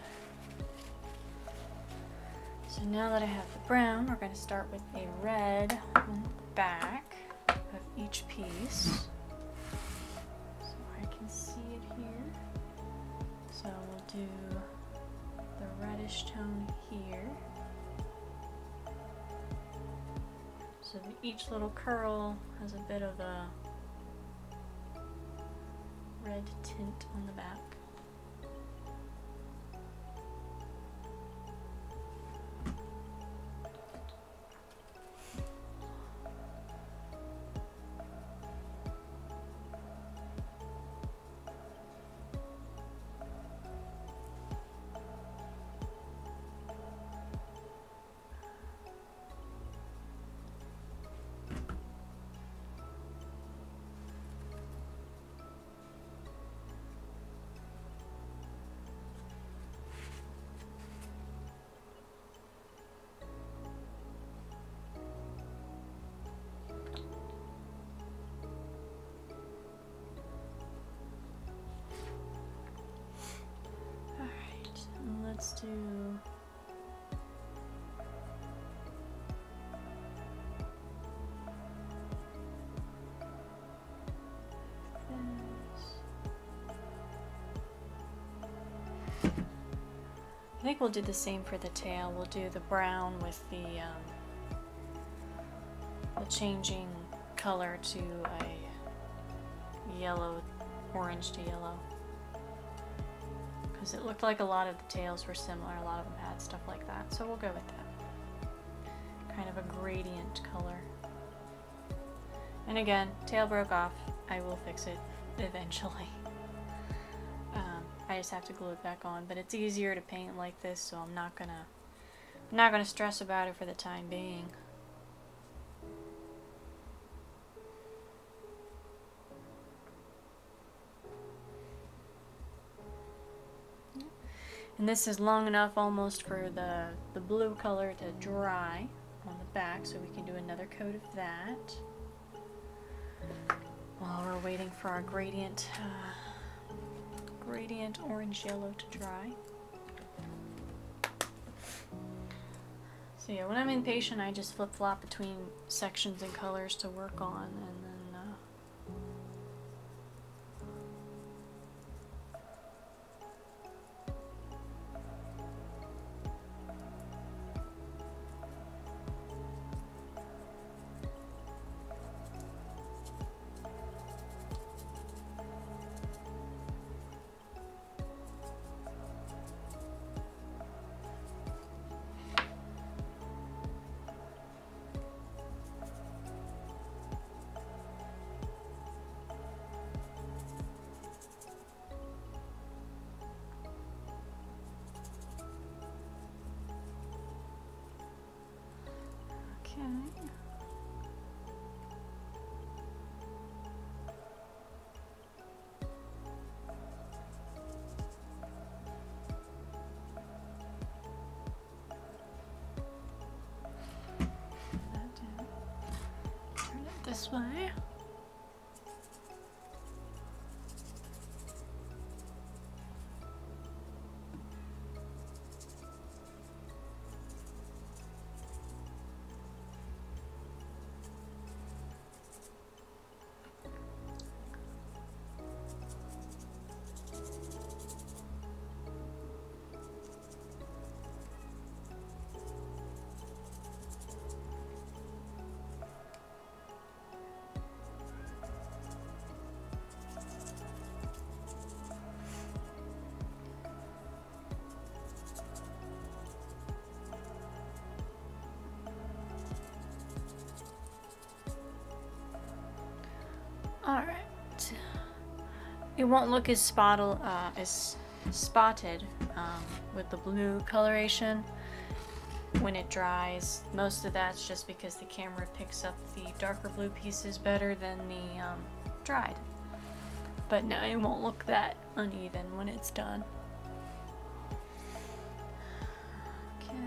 So now that I have the brown, we're going to start with a red on the back of each piece. So I can see it here. So we'll do the reddish tone here. So each little curl has a bit of a red tint on the back. Let's do this. I think we'll do the same for the tail. We'll do the brown with the changing color to a yellow, orange to yellow. Because it looked like a lot of the tails were similar, a lot of them had stuff like that, so we'll go with that. Kind of a gradient color. And again, tail broke off. I will fix it eventually. I just have to glue it back on, but it's easier to paint like this, so I'm not gonna stress about it for the time being. And this is long enough almost for the blue color to dry on the back, so we can do another coat of that while we're waiting for our gradient orange yellow to dry. So yeah, when I'm impatient, I just flip-flop between sections and colors to work on, and then this way. Alright. It won't look as spotted with the blue coloration when it dries. Most of that's just because the camera picks up the darker blue pieces better than the dried. But no, it won't look that uneven when it's done. Okay.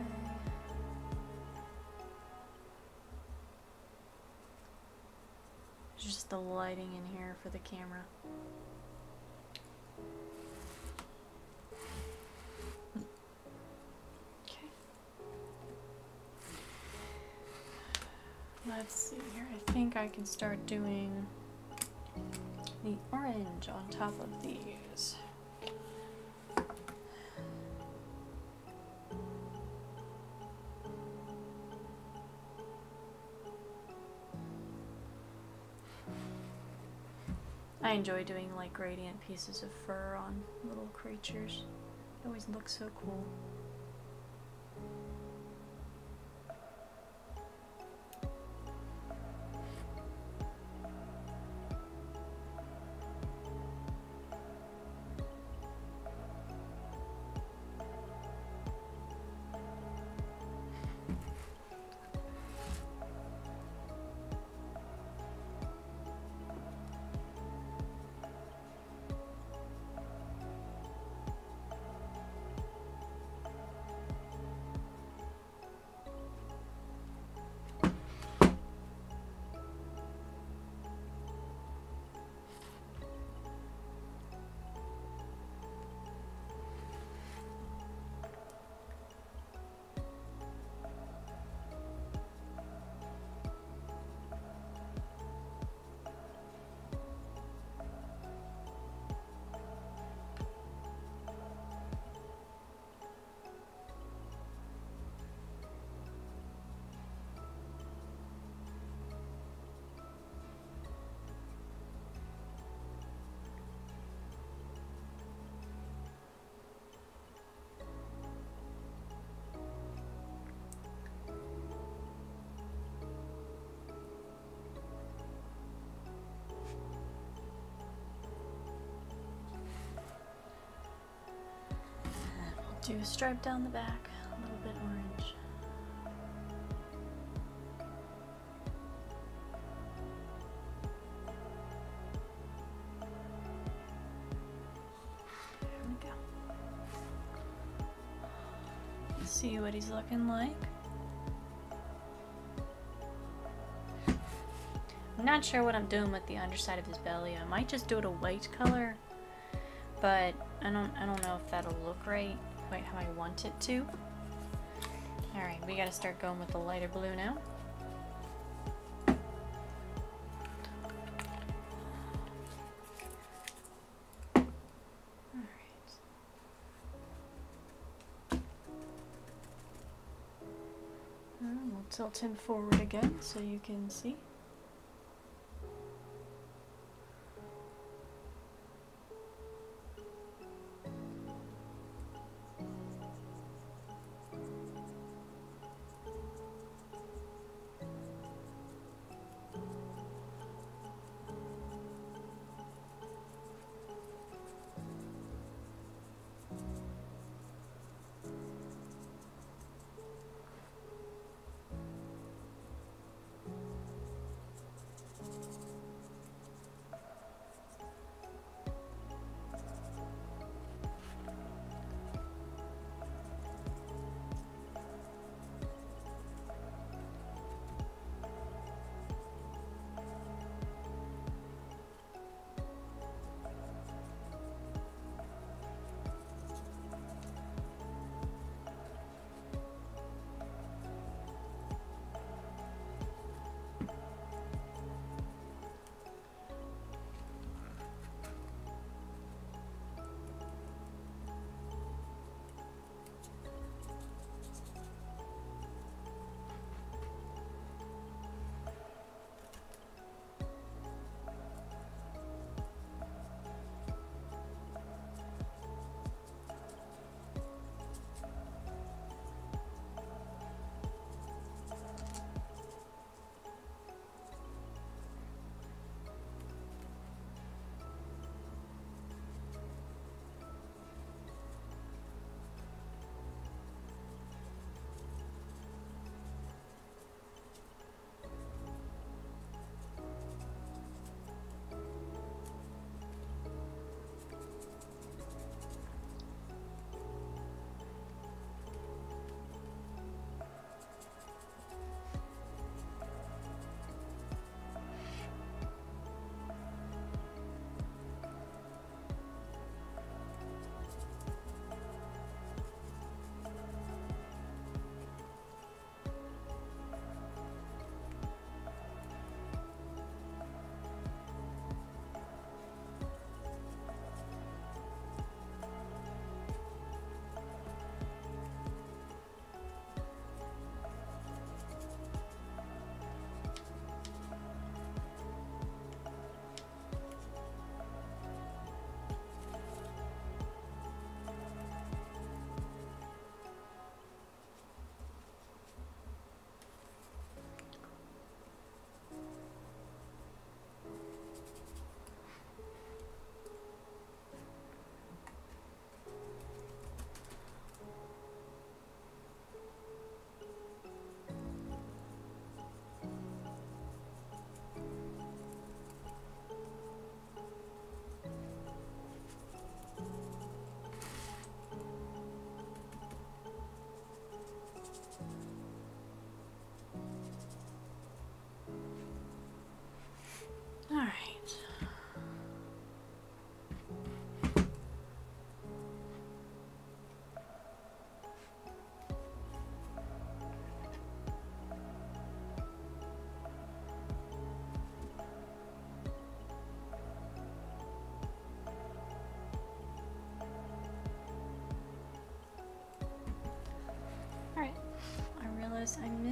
Just the lighting in here for the camera. Okay. Let's see here. I think I can start doing the orange on top of these. I enjoy doing like gradient pieces of fur on little creatures. It always looks so cool. Do a stripe down the back, a little bit orange. There we go. Let's see what he's looking like. I'm not sure what I'm doing with the underside of his belly. I might just do it a white color, but I don't know if that'll look right. Quite how I want it to. Alright, we gotta start going with the lighter blue now. Alright. We'll tilt him forward again so you can see.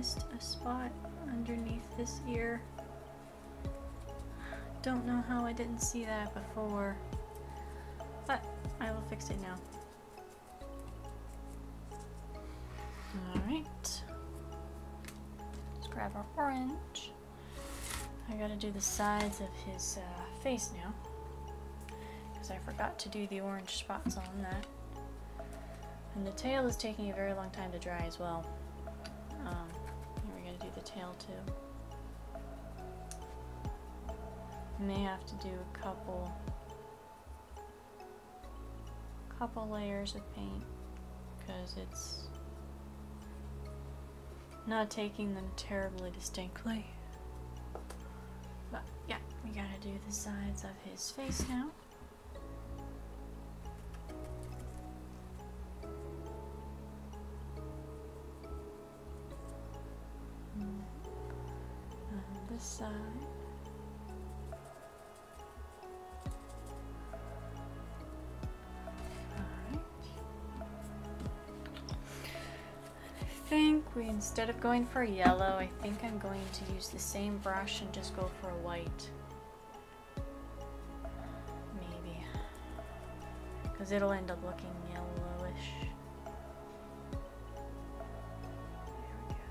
missed a spot underneath this ear. Don't know how I didn't see that before, but I will fix it now. Alright. Let's grab our orange. I gotta do the sides of his face now, because I forgot to do the orange spots on that. And the tail is taking a very long time to dry as well. Here we gotta do the tail too. May have to do a couple layers of paint, because it's not taking them terribly distinctly. But yeah, we gotta do the sides of his face now. And this side. Instead of going for a yellow, I think I'm going to use the same brush and just go for a white. Maybe. Because it'll end up looking yellowish. There we go.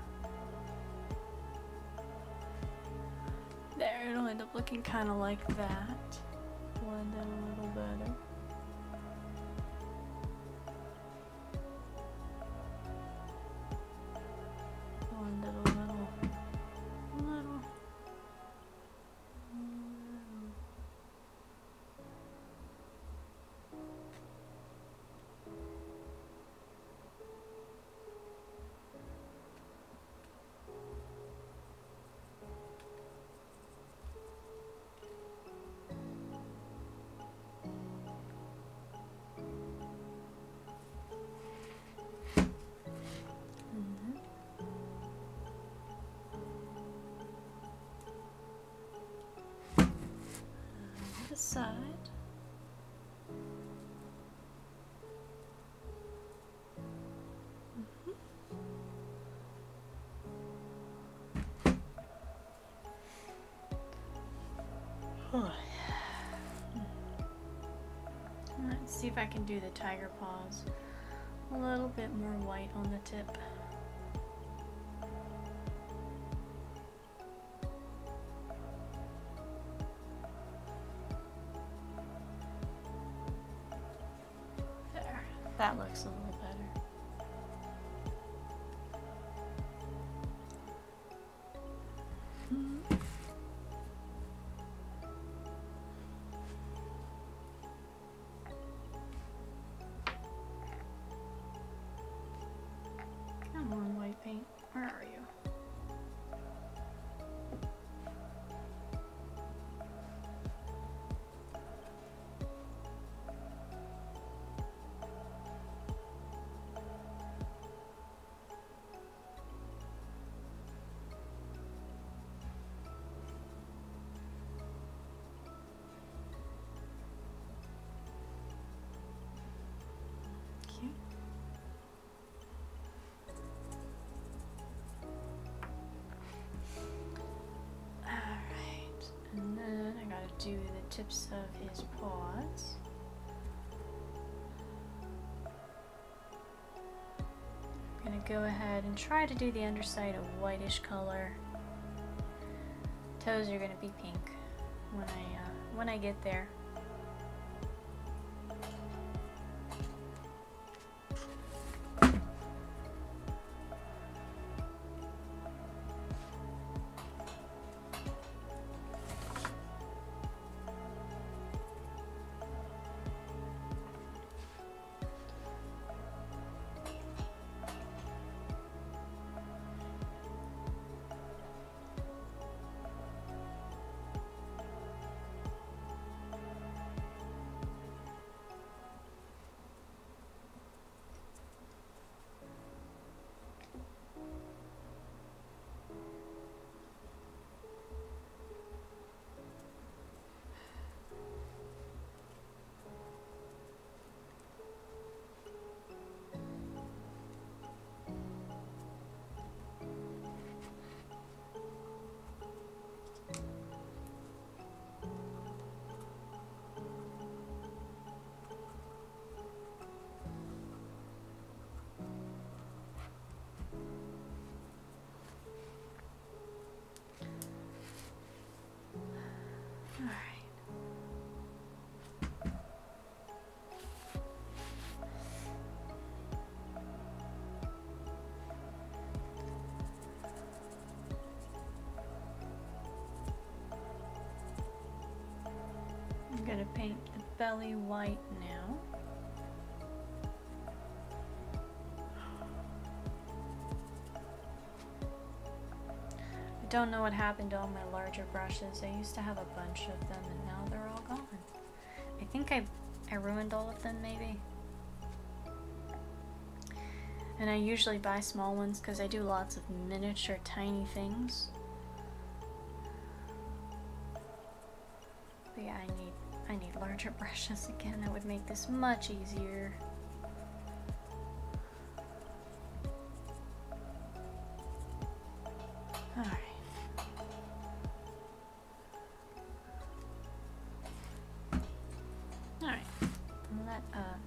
There, it'll end up looking kind of like that. Blend it a little better. Side. Let's see if I can do the tiger paws. A little bit more white on the tip. That looks a little better. Come on, white paint. Where are you? Do the tips of his paws. I'm gonna go ahead and try to do the underside a whitish color. Toes are gonna be pink when I get there. I'm gonna paint the belly white now. I don't know what happened to all my larger brushes. I used to have a bunch of them and now they're all gone. I think I ruined all of them maybe. And I usually buy small ones because I do lots of miniature tiny things. But yeah, I need larger brushes again. That would make this much easier. Alright. Alright. Let us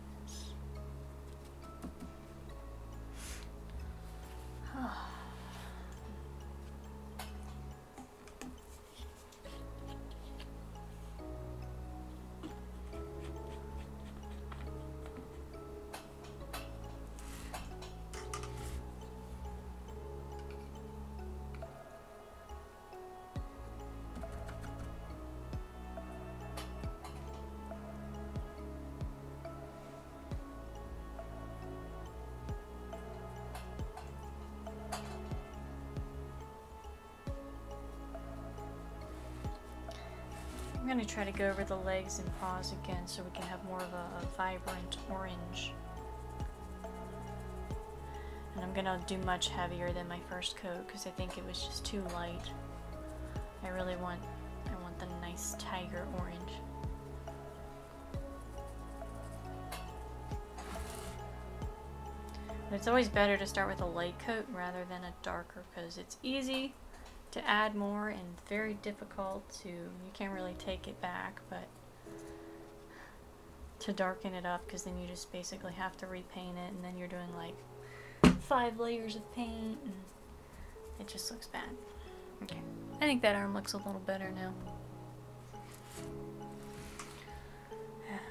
I'm going to try to go over the legs and paws again so we can have more of a vibrant orange. And I'm going to do much heavier than my first coat because I think it was just too light. I want the nice tiger orange. But it's always better to start with a light coat rather than a darker because it's easy to add more and very difficult to, you can't really take it back, but to darken it up because then you just basically have to repaint it and then you're doing like 5 layers of paint and it just looks bad. Okay, I think that arm looks a little better now.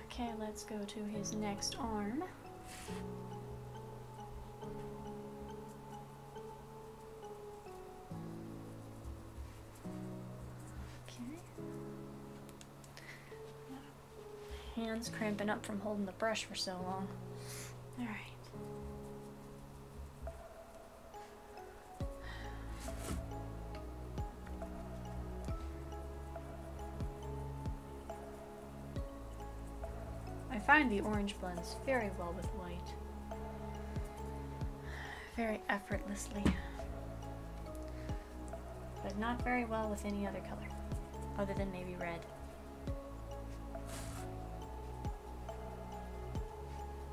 Okay, let's go to his next arm. Hands cramping up from holding the brush for so long. Alright. I find the orange blends very well with white. Very effortlessly. But not very well with any other color. Other than maybe red.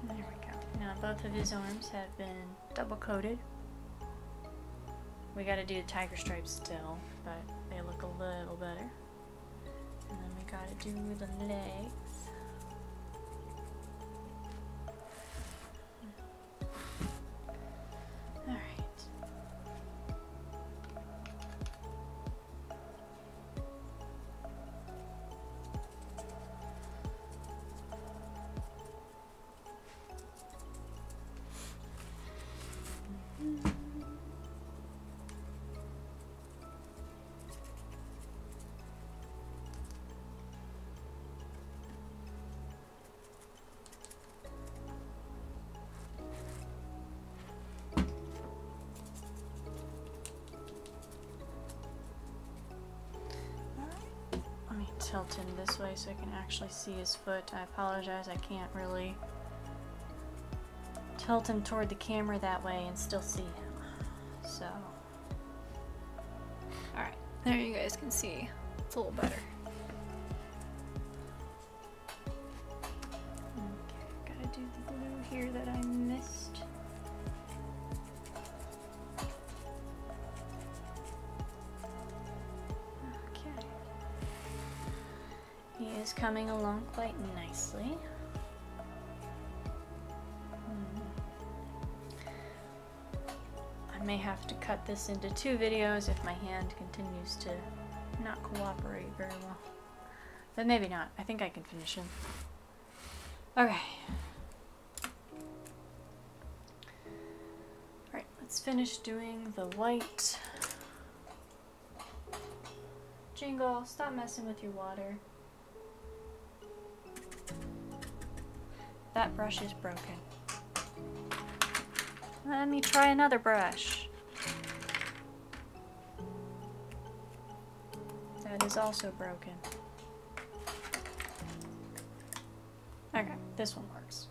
There we go. Now both of his arms have been double coated. We gotta do the tiger stripes still, but they look a little better. And then we gotta do the legs. Tilt him this way so I can actually see his foot. I apologize, I can't really tilt him toward the camera that way and still see him. So, alright, there you guys can see. It's a little better. Okay, gotta do the blue here that I missed. He is coming along quite nicely. I may have to cut this into 2 videos if my hand continues to not cooperate very well. But maybe not. I think I can finish him. Okay. Alright, let's finish doing the white. Jingle, stop messing with your water. that brush is broken. Let me try another brush. That is also broken. Okay, this one works.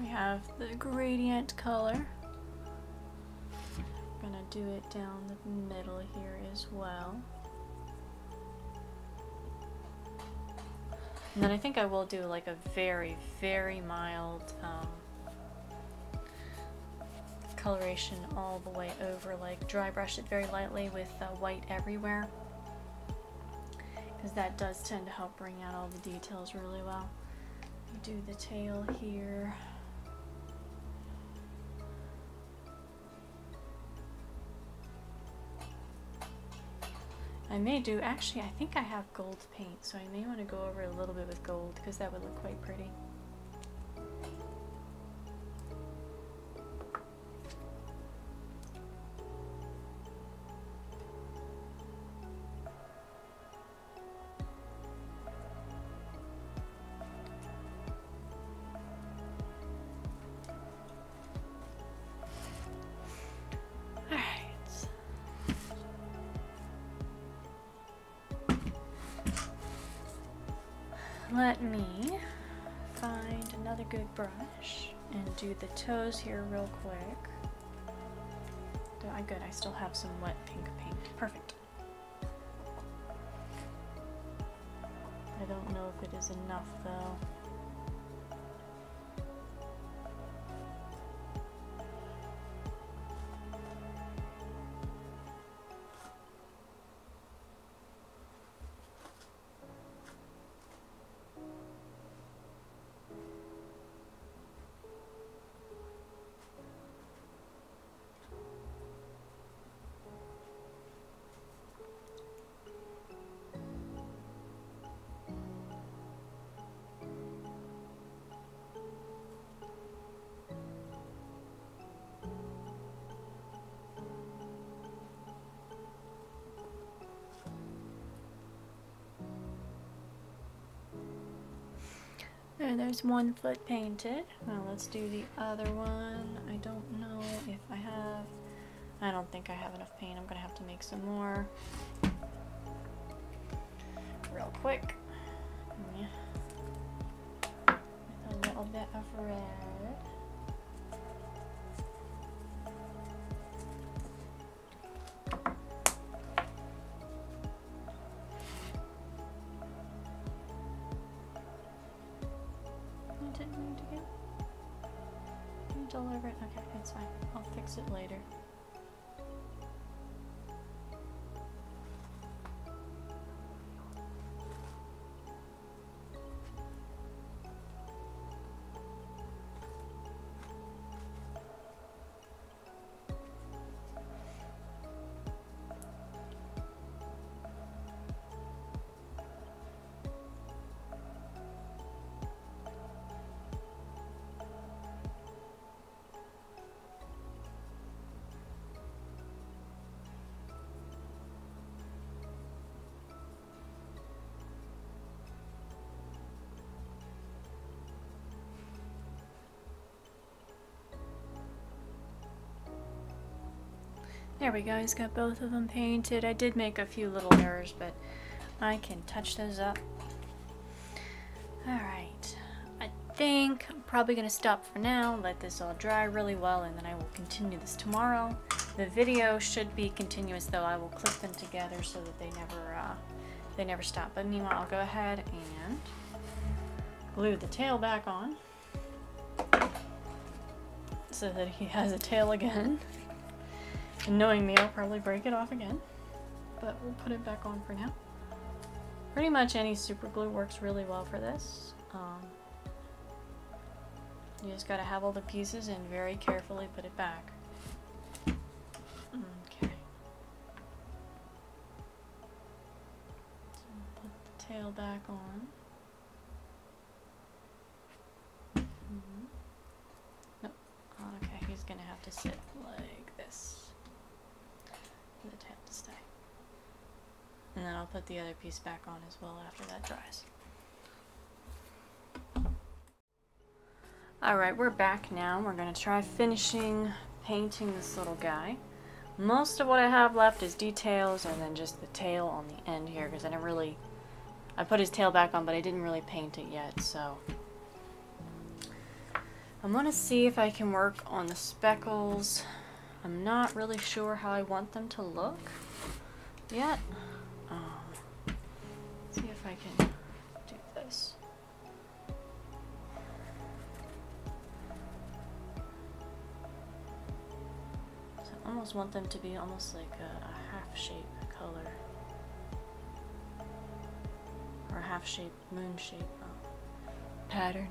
Have the gradient color. I'm gonna do it down the middle here as well. And then I think I will do like a very, very mild coloration all the way over, like dry brush it very lightly with white everywhere, because that does tend to help bring out all the details really well. Do the tail here. I may do, actually I think I have gold paint, so I may want to go over a little bit with gold because that would look quite pretty. Let me find another good brush and do the toes here real quick. Good, I still have some wet pink paint. Perfect. I don't know if it is enough though. There, there's one foot painted. Now let's do the other one. I don't know if I have, I don't think I have enough paint. I'm gonna have to make some more. Real quick. Yeah. With a little bit of red. All over it? Okay, it's fine. I'll fix it later. There we go, he's got both of them painted. I did make a few little errors, but I can touch those up. Alright, I think I'm probably going to stop for now, let this all dry really well, and then I will continue this tomorrow. The video should be continuous though. I will clip them together so that they never stop. But meanwhile, I'll go ahead and glue the tail back on so that he has a tail again. And knowing me, I'll probably break it off again, but we'll put it back on for now. Pretty much any super glue works really well for this. You just gotta have all the pieces and very carefully put it back. Okay. So put the tail back on. Nope. Okay, he's gonna have to sit like this for the tail to stay. And then I'll put the other piece back on as well after that dries. Alright, we're back now. We're going to try finishing painting this little guy. Most of what I have left is details and then just the tail on the end here because I put his tail back on but I didn't really paint it yet, so I'm going to see if I can work on the speckles. I'm not really sure how I want them to look yet. See if I can do this. So I almost want them to be almost like a half-shape color. Or a half-shape, moon-shape pattern.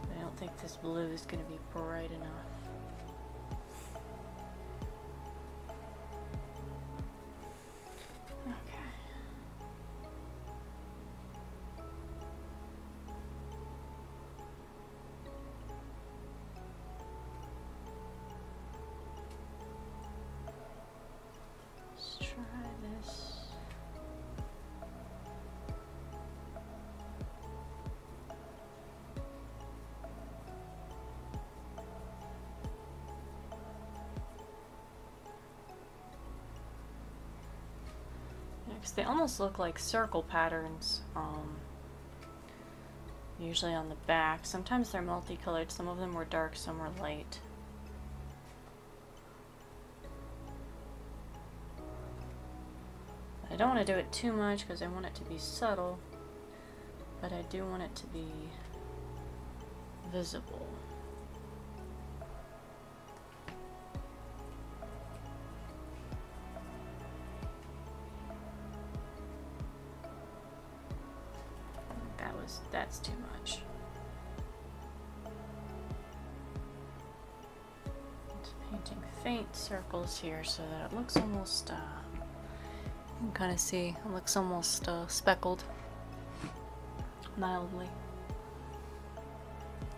But I don't think this blue is going to be bright enough. They almost look like circle patterns, usually on the back. Sometimes they're multicolored, some of them were dark, some were light. I don't want to do it too much because I want it to be subtle, but I do want it to be visible. That's too much. Just painting faint circles here so that it looks almost, you can kind of see, it looks almost speckled, mildly.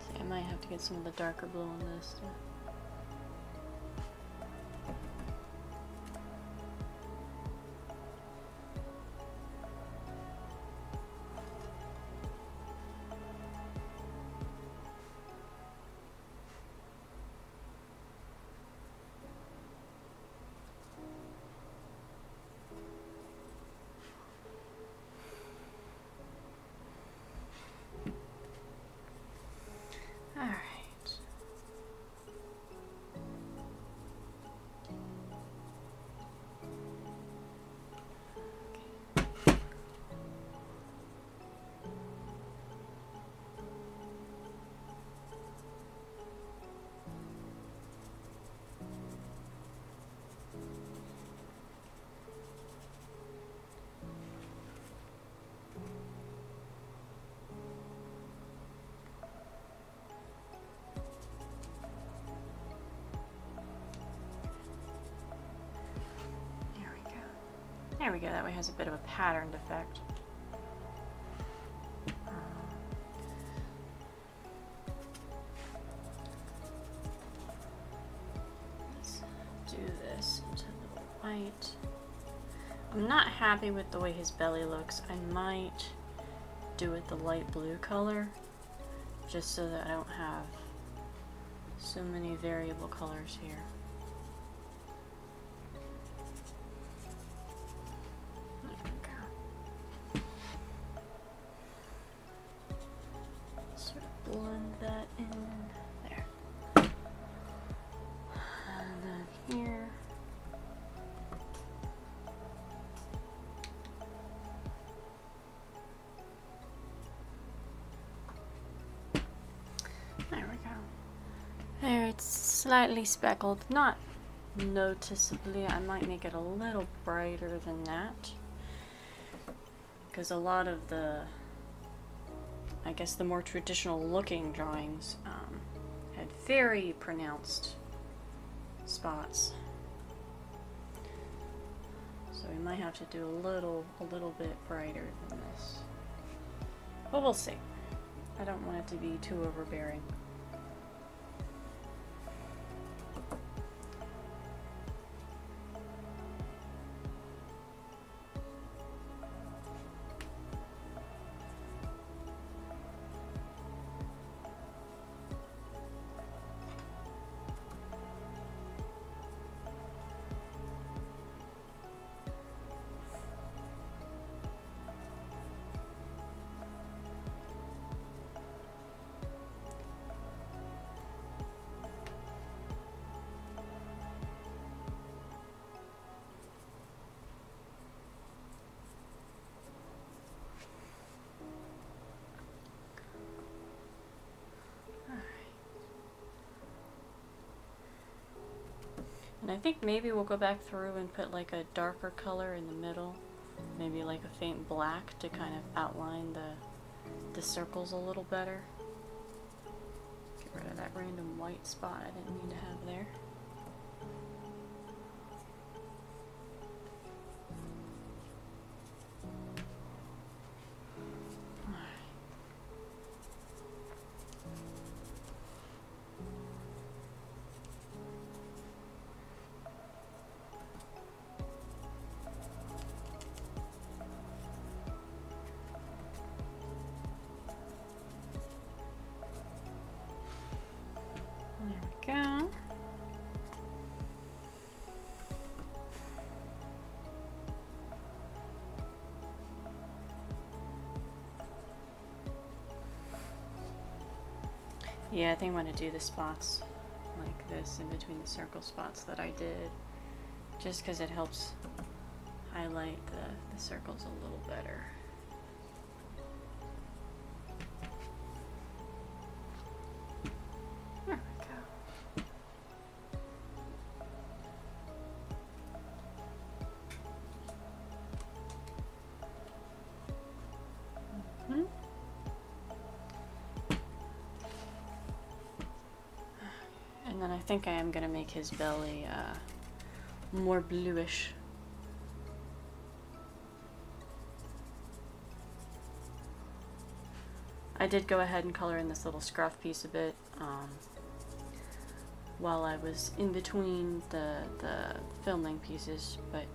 See, I might have to get some of the darker blue on this too. There we go, that way it has a bit of a patterned effect. Let's do this into the white. I'm not happy with the way his belly looks. I might do it the light blue color, just so that I don't have so many variable colors here. Blend that in there. And then here. There we go. There, it's slightly speckled, not noticeably. I might make it a little brighter than that, because a lot of the, I guess the more traditional looking drawings had very pronounced spots. So we might have to do a little bit brighter than this. But we'll see. I don't want it to be too overbearing. And I think maybe we'll go back through and put like a darker color in the middle, maybe like a faint black to kind of outline the circles a little better. Get rid of that random white spot I didn't mean to have there. Go. Yeah, I think I'm going to do the spots like this in between the circle spots that I did, just because it helps highlight the circles a little better. There we go. And then I think I am going to make his belly more bluish. I did go ahead and color in this little scruff piece a bit while I was in between the filming pieces, but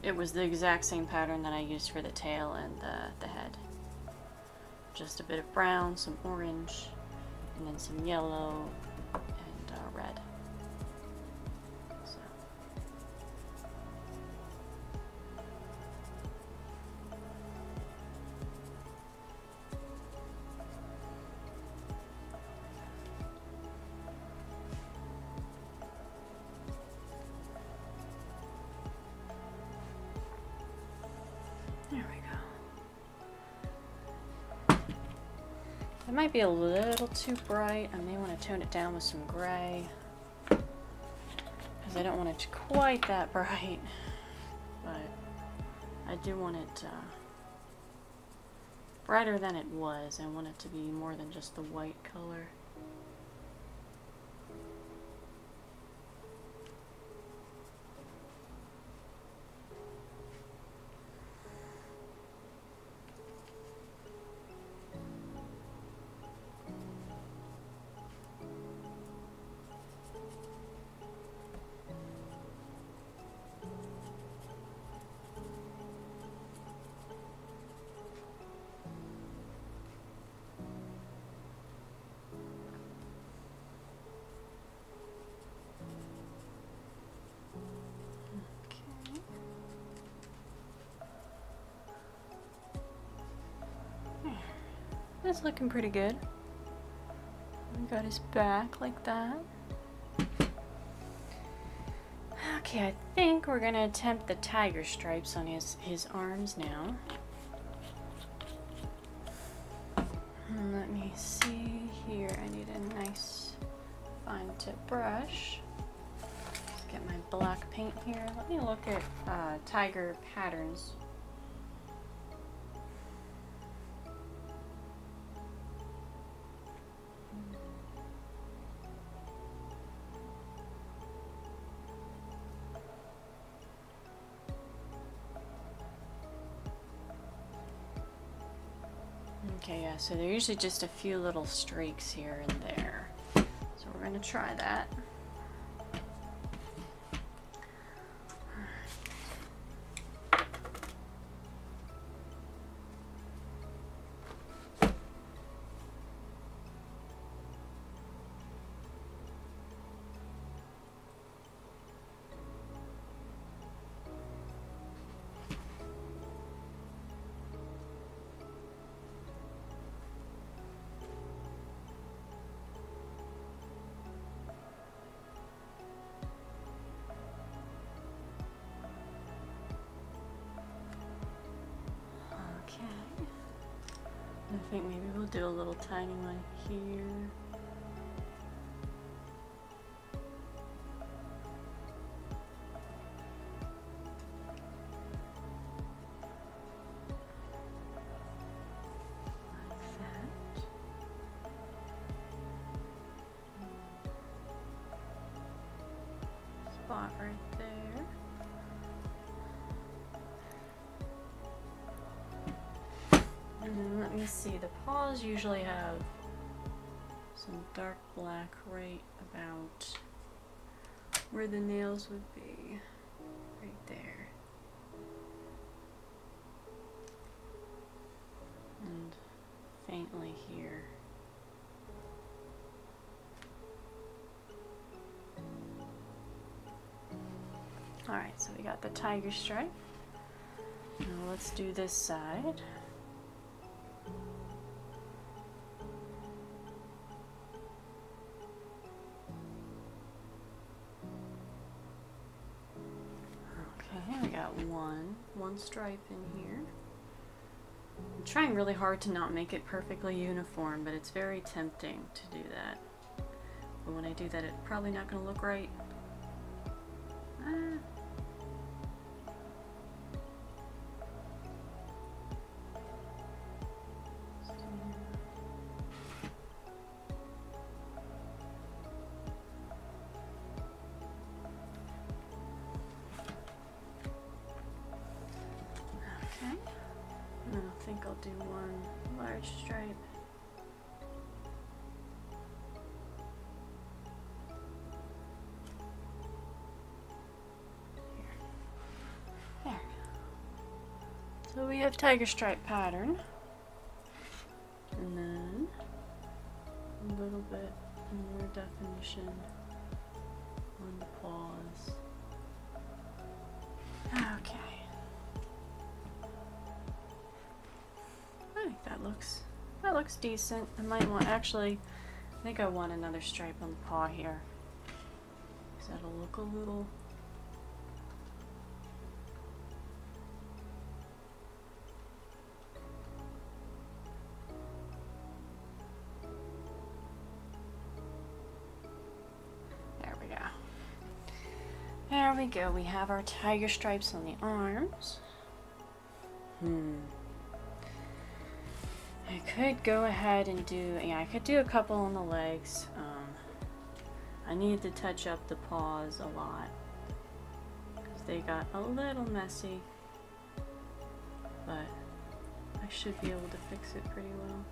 it was the exact same pattern that I used for the tail and the head. Just a bit of brown, some orange, and then some yellow and red. So. There we go. It might be a little too bright. I may want to tone it down with some gray, because I don't want it quite that bright, but I do want it brighter than it was. I want it to be more than just the white color. That's looking pretty good. We got his back like that. Okay, I think we're gonna attempt the tiger stripes on his arms now. Let me see here. I need nice fine tip brush. Let's get my black paint here. Let me look at tiger patterns. Okay, yeah, so they're usually just a few little streaks here and there. So we're going to try that. I think maybe we'll do a little tiny one here. Like that. Spot right there. And then let me see, the paws usually have some dark black right about where the nails would be, right there. And faintly here. Alright, so we got the tiger stripe. Now let's do this side. One stripe in here. I'm trying really hard to not make it perfectly uniform, but it's very tempting to do that. But when I do that, it's probably not going to look right. I think I'll do one large stripe. Here. There. So we have tiger stripe pattern. And then a little bit more definition on the paws. Okay. I think that looks decent. I might want, actually, I think I want another stripe on the paw here. Because that'll look a little... There we go. There we go. We have our tiger stripes on the arms. I could go ahead and do, yeah, I could do a couple on the legs. I need to touch up the paws a lot because they got a little messy, but I should be able to fix it pretty well.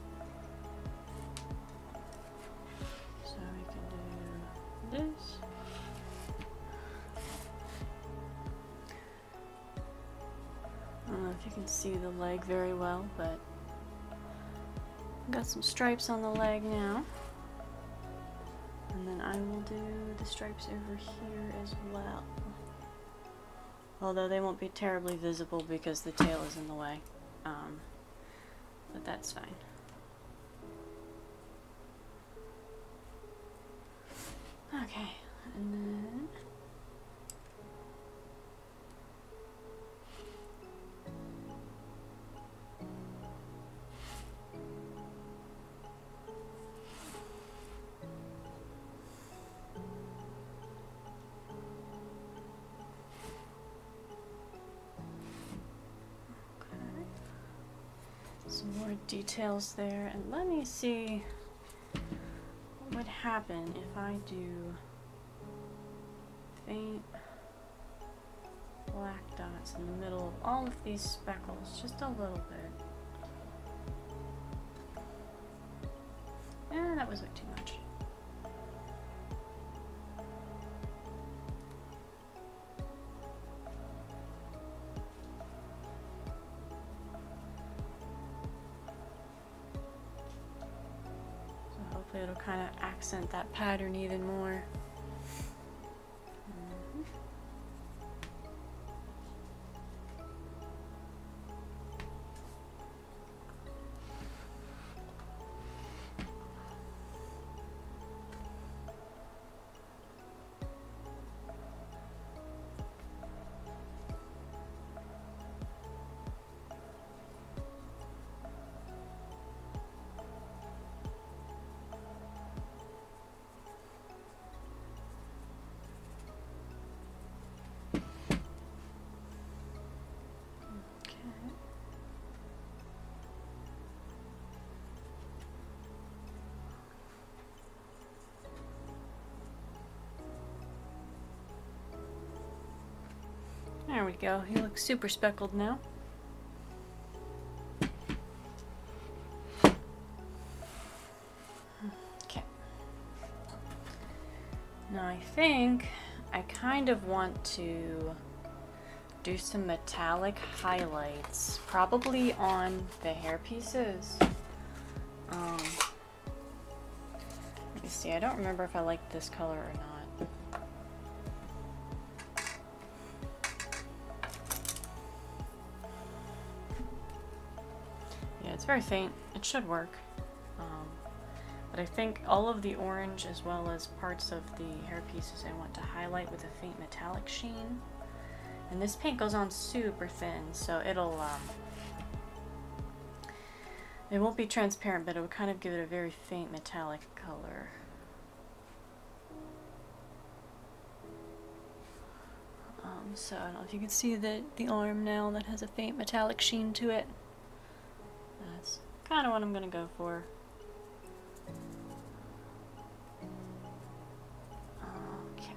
So we can do this. I don't know if you can see the leg very well, but got some stripes on the leg now. And then I will do the stripes over here as well. Although they won't be terribly visible because the tail is in the way. But that's fine. Okay, and then Some more details there, and let me see what would happen if I do faint black dots in the middle of all of these speckles, just a little bit. That was way too much. So hopefully it'll kind of accent that pattern even more. There we go. He looks super speckled now. Okay. Now I think I kind of want to do some metallic highlights, probably on the hair pieces. Let me see. I don't remember if I like this color or not. It's very faint. It should work. But I think all of the orange as well as parts of the hair pieces I want to highlight with a faint metallic sheen. And this paint goes on super thin, so it'll it won't be transparent, but it will kind of give it a very faint metallic color. So I don't know if you can see the arm now that has a faint metallic sheen to it. That's kind of what I'm gonna go for. Okay.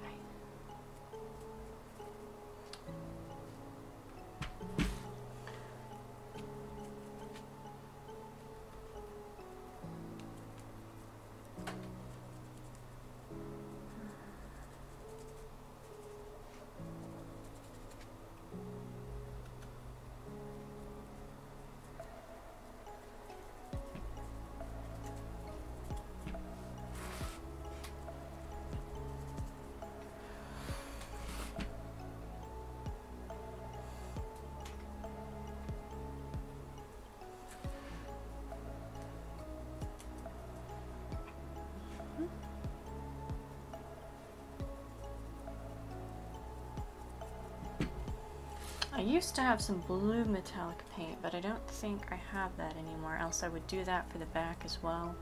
I used to have some blue metallic paint, but I don't think I have that anymore, else I would do that for the back as well.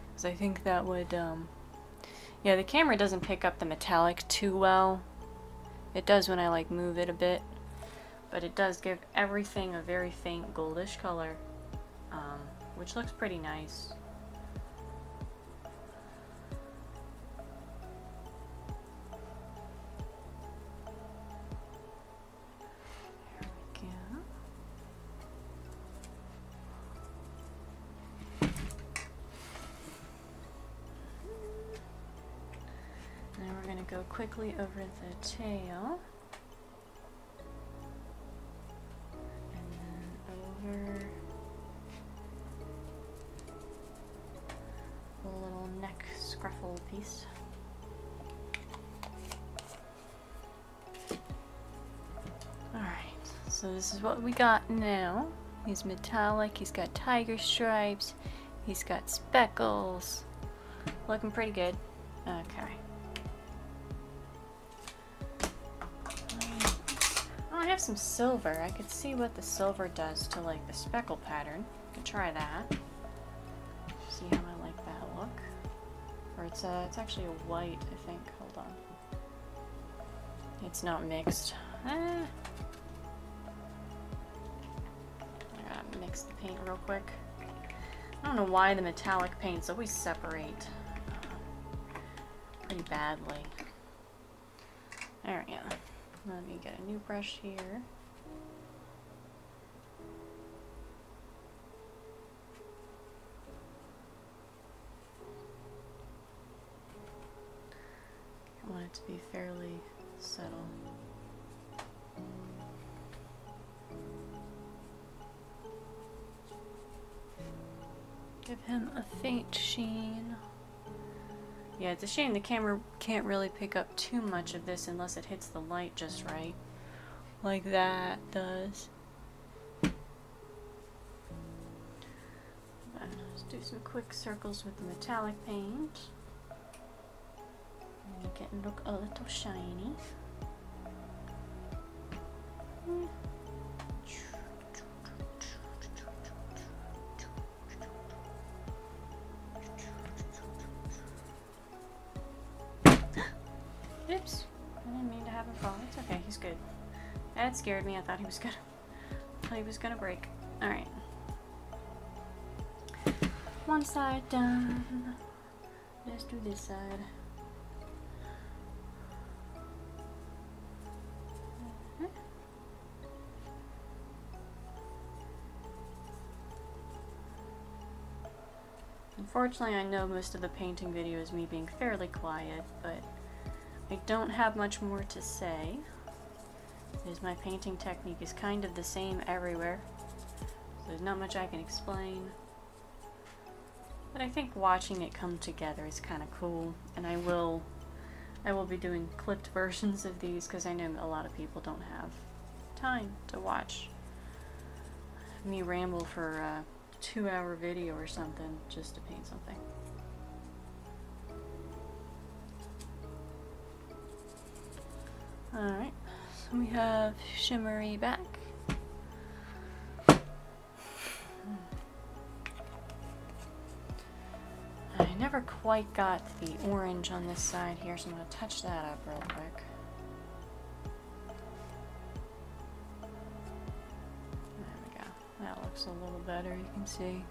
Because I think that would, yeah, the camera doesn't pick up the metallic too well. It does when I like move it a bit, but it does give everything a very faint goldish color, which looks pretty nice. Go quickly over the tail, and then over the little neck scruffle piece. Alright, so this is what we got now. He's metallic, he's got tiger stripes, he's got speckles. Looking pretty good. Okay. I have some silver. I could see what the silver does to like the speckle pattern. Could try that. See how I like that look. Or it's actually a white, I think. Hold on. It's not mixed. I gotta mix the paint real quick. I don't know why the metallic paints always separate pretty badly. There we go. Let me get a new brush here. I want it to be fairly subtle. Give him a faint sheen. Yeah, it's a shame the camera can't really pick up too much of this unless it hits the light just right. Like that does. Let's do some quick circles with the metallic paint. Make it look a little shiny. Oops, I didn't mean to have him fall. It's okay, he's good. That scared me. I thought he was gonna break. All right. One side done. Let's do this side. Unfortunately, I know most of the painting video is me being fairly quiet, but I don't have much more to say, because my painting technique is kind of the same everywhere, so there's not much I can explain. But I think watching it come together is kind of cool, and I will be doing clipped versions of these, because I know a lot of people don't have time to watch me ramble for a 2-hour video or something just to paint something. Alright, so we have shimmery back. I never quite got the orange on this side here, so I'm going to touch that up real quick. There we go. That looks a little better, you can see.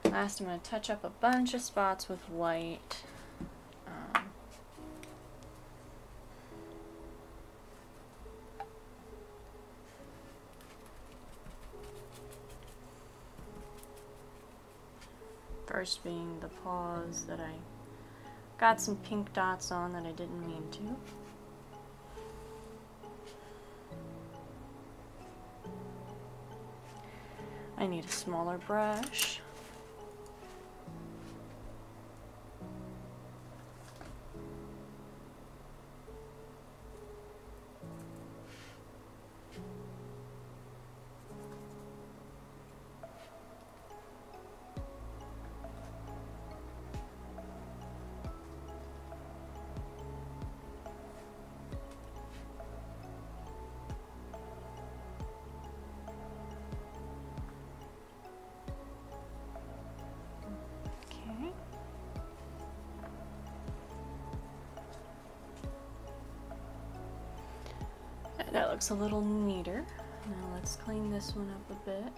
Last, I'm going to touch up a bunch of spots with white. First being the paws that I got some pink dots on that I didn't mean to. I need a smaller brush. That looks a little neater. Now let's clean this one up a bit.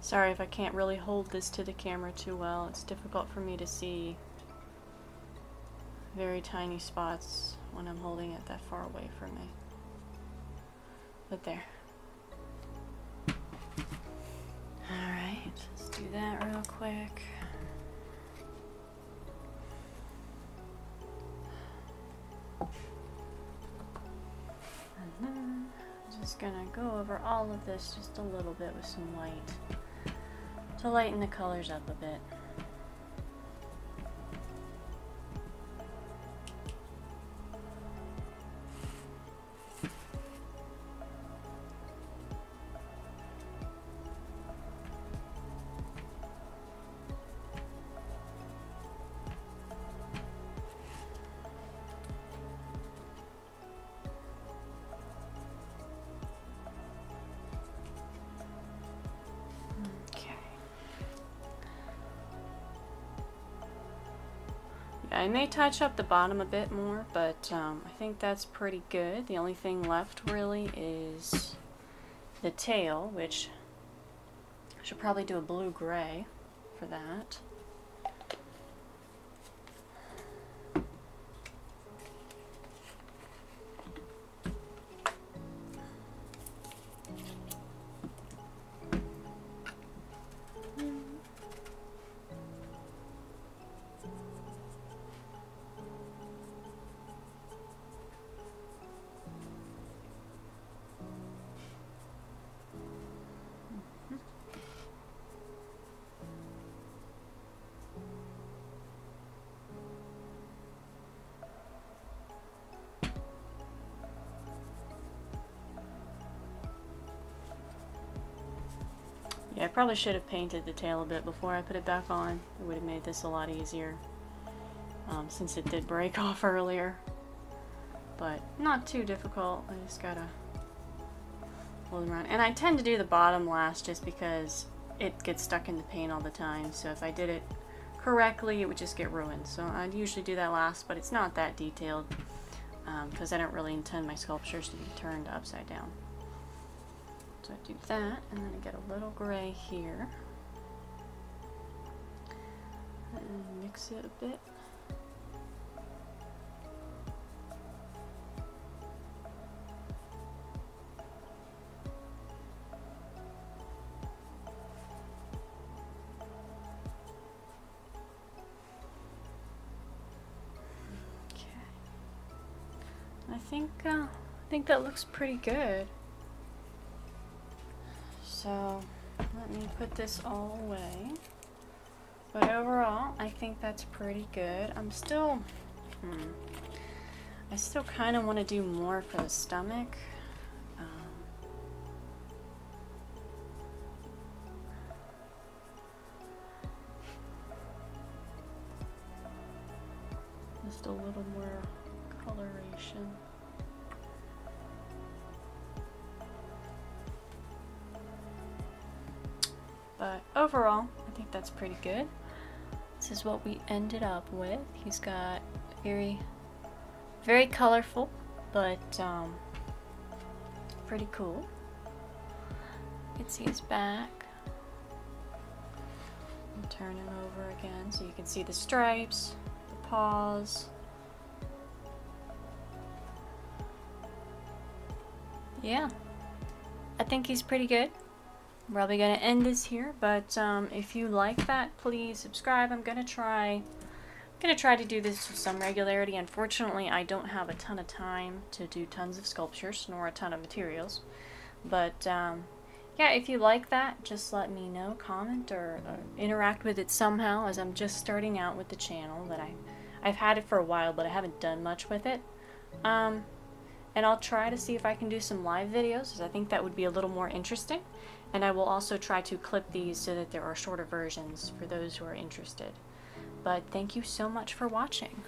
Sorry if I can't really hold this to the camera too well. It's difficult for me to see very tiny spots when I'm holding it that far away from me. But there. Alright, let's do that real quick. just gonna go over all of this just a little bit with some white to lighten the colors up a bit. I may touch up the bottom a bit more, but I think that's pretty good. The only thing left really is the tail, which I should probably do a blue-gray for that. Yeah, I probably should have painted the tail a bit before I put it back on. It would have made this a lot easier, since it did break off earlier. But not too difficult. I just gotta hold them around. And I tend to do the bottom last just because it gets stuck in the paint all the time. So if I did it correctly, it would just get ruined. So I'd usually do that last, but it's not that detailed because I don't really intend my sculptures to be turned upside down. So I do that, and then I get a little gray here. And mix it a bit. Okay. I think that looks pretty good. So let me put this all away. But overall, I think that's pretty good. I'm still, I still kind of want to do more for the stomach. Just a little more coloration. But overall, I think that's pretty good. This is what we ended up with. He's got very, very colorful, but pretty cool. You can see his back. And turn him over again so you can see the stripes, the paws. Yeah, I think he's pretty good. I'm probably going to end this here, but if you like that, please subscribe. I'm going to try to do this with some regularity. Unfortunately, I don't have a ton of time to do tons of sculptures, nor a ton of materials. But yeah, if you like that, just let me know, comment, or interact with it somehow, as I'm just starting out with the channel. That I've had it for a while, but I haven't done much with it. And I'll try to see if I can do some live videos, because I think that would be a little more interesting. And I will also try to clip these so that there are shorter versions for those who are interested. But thank you so much for watching.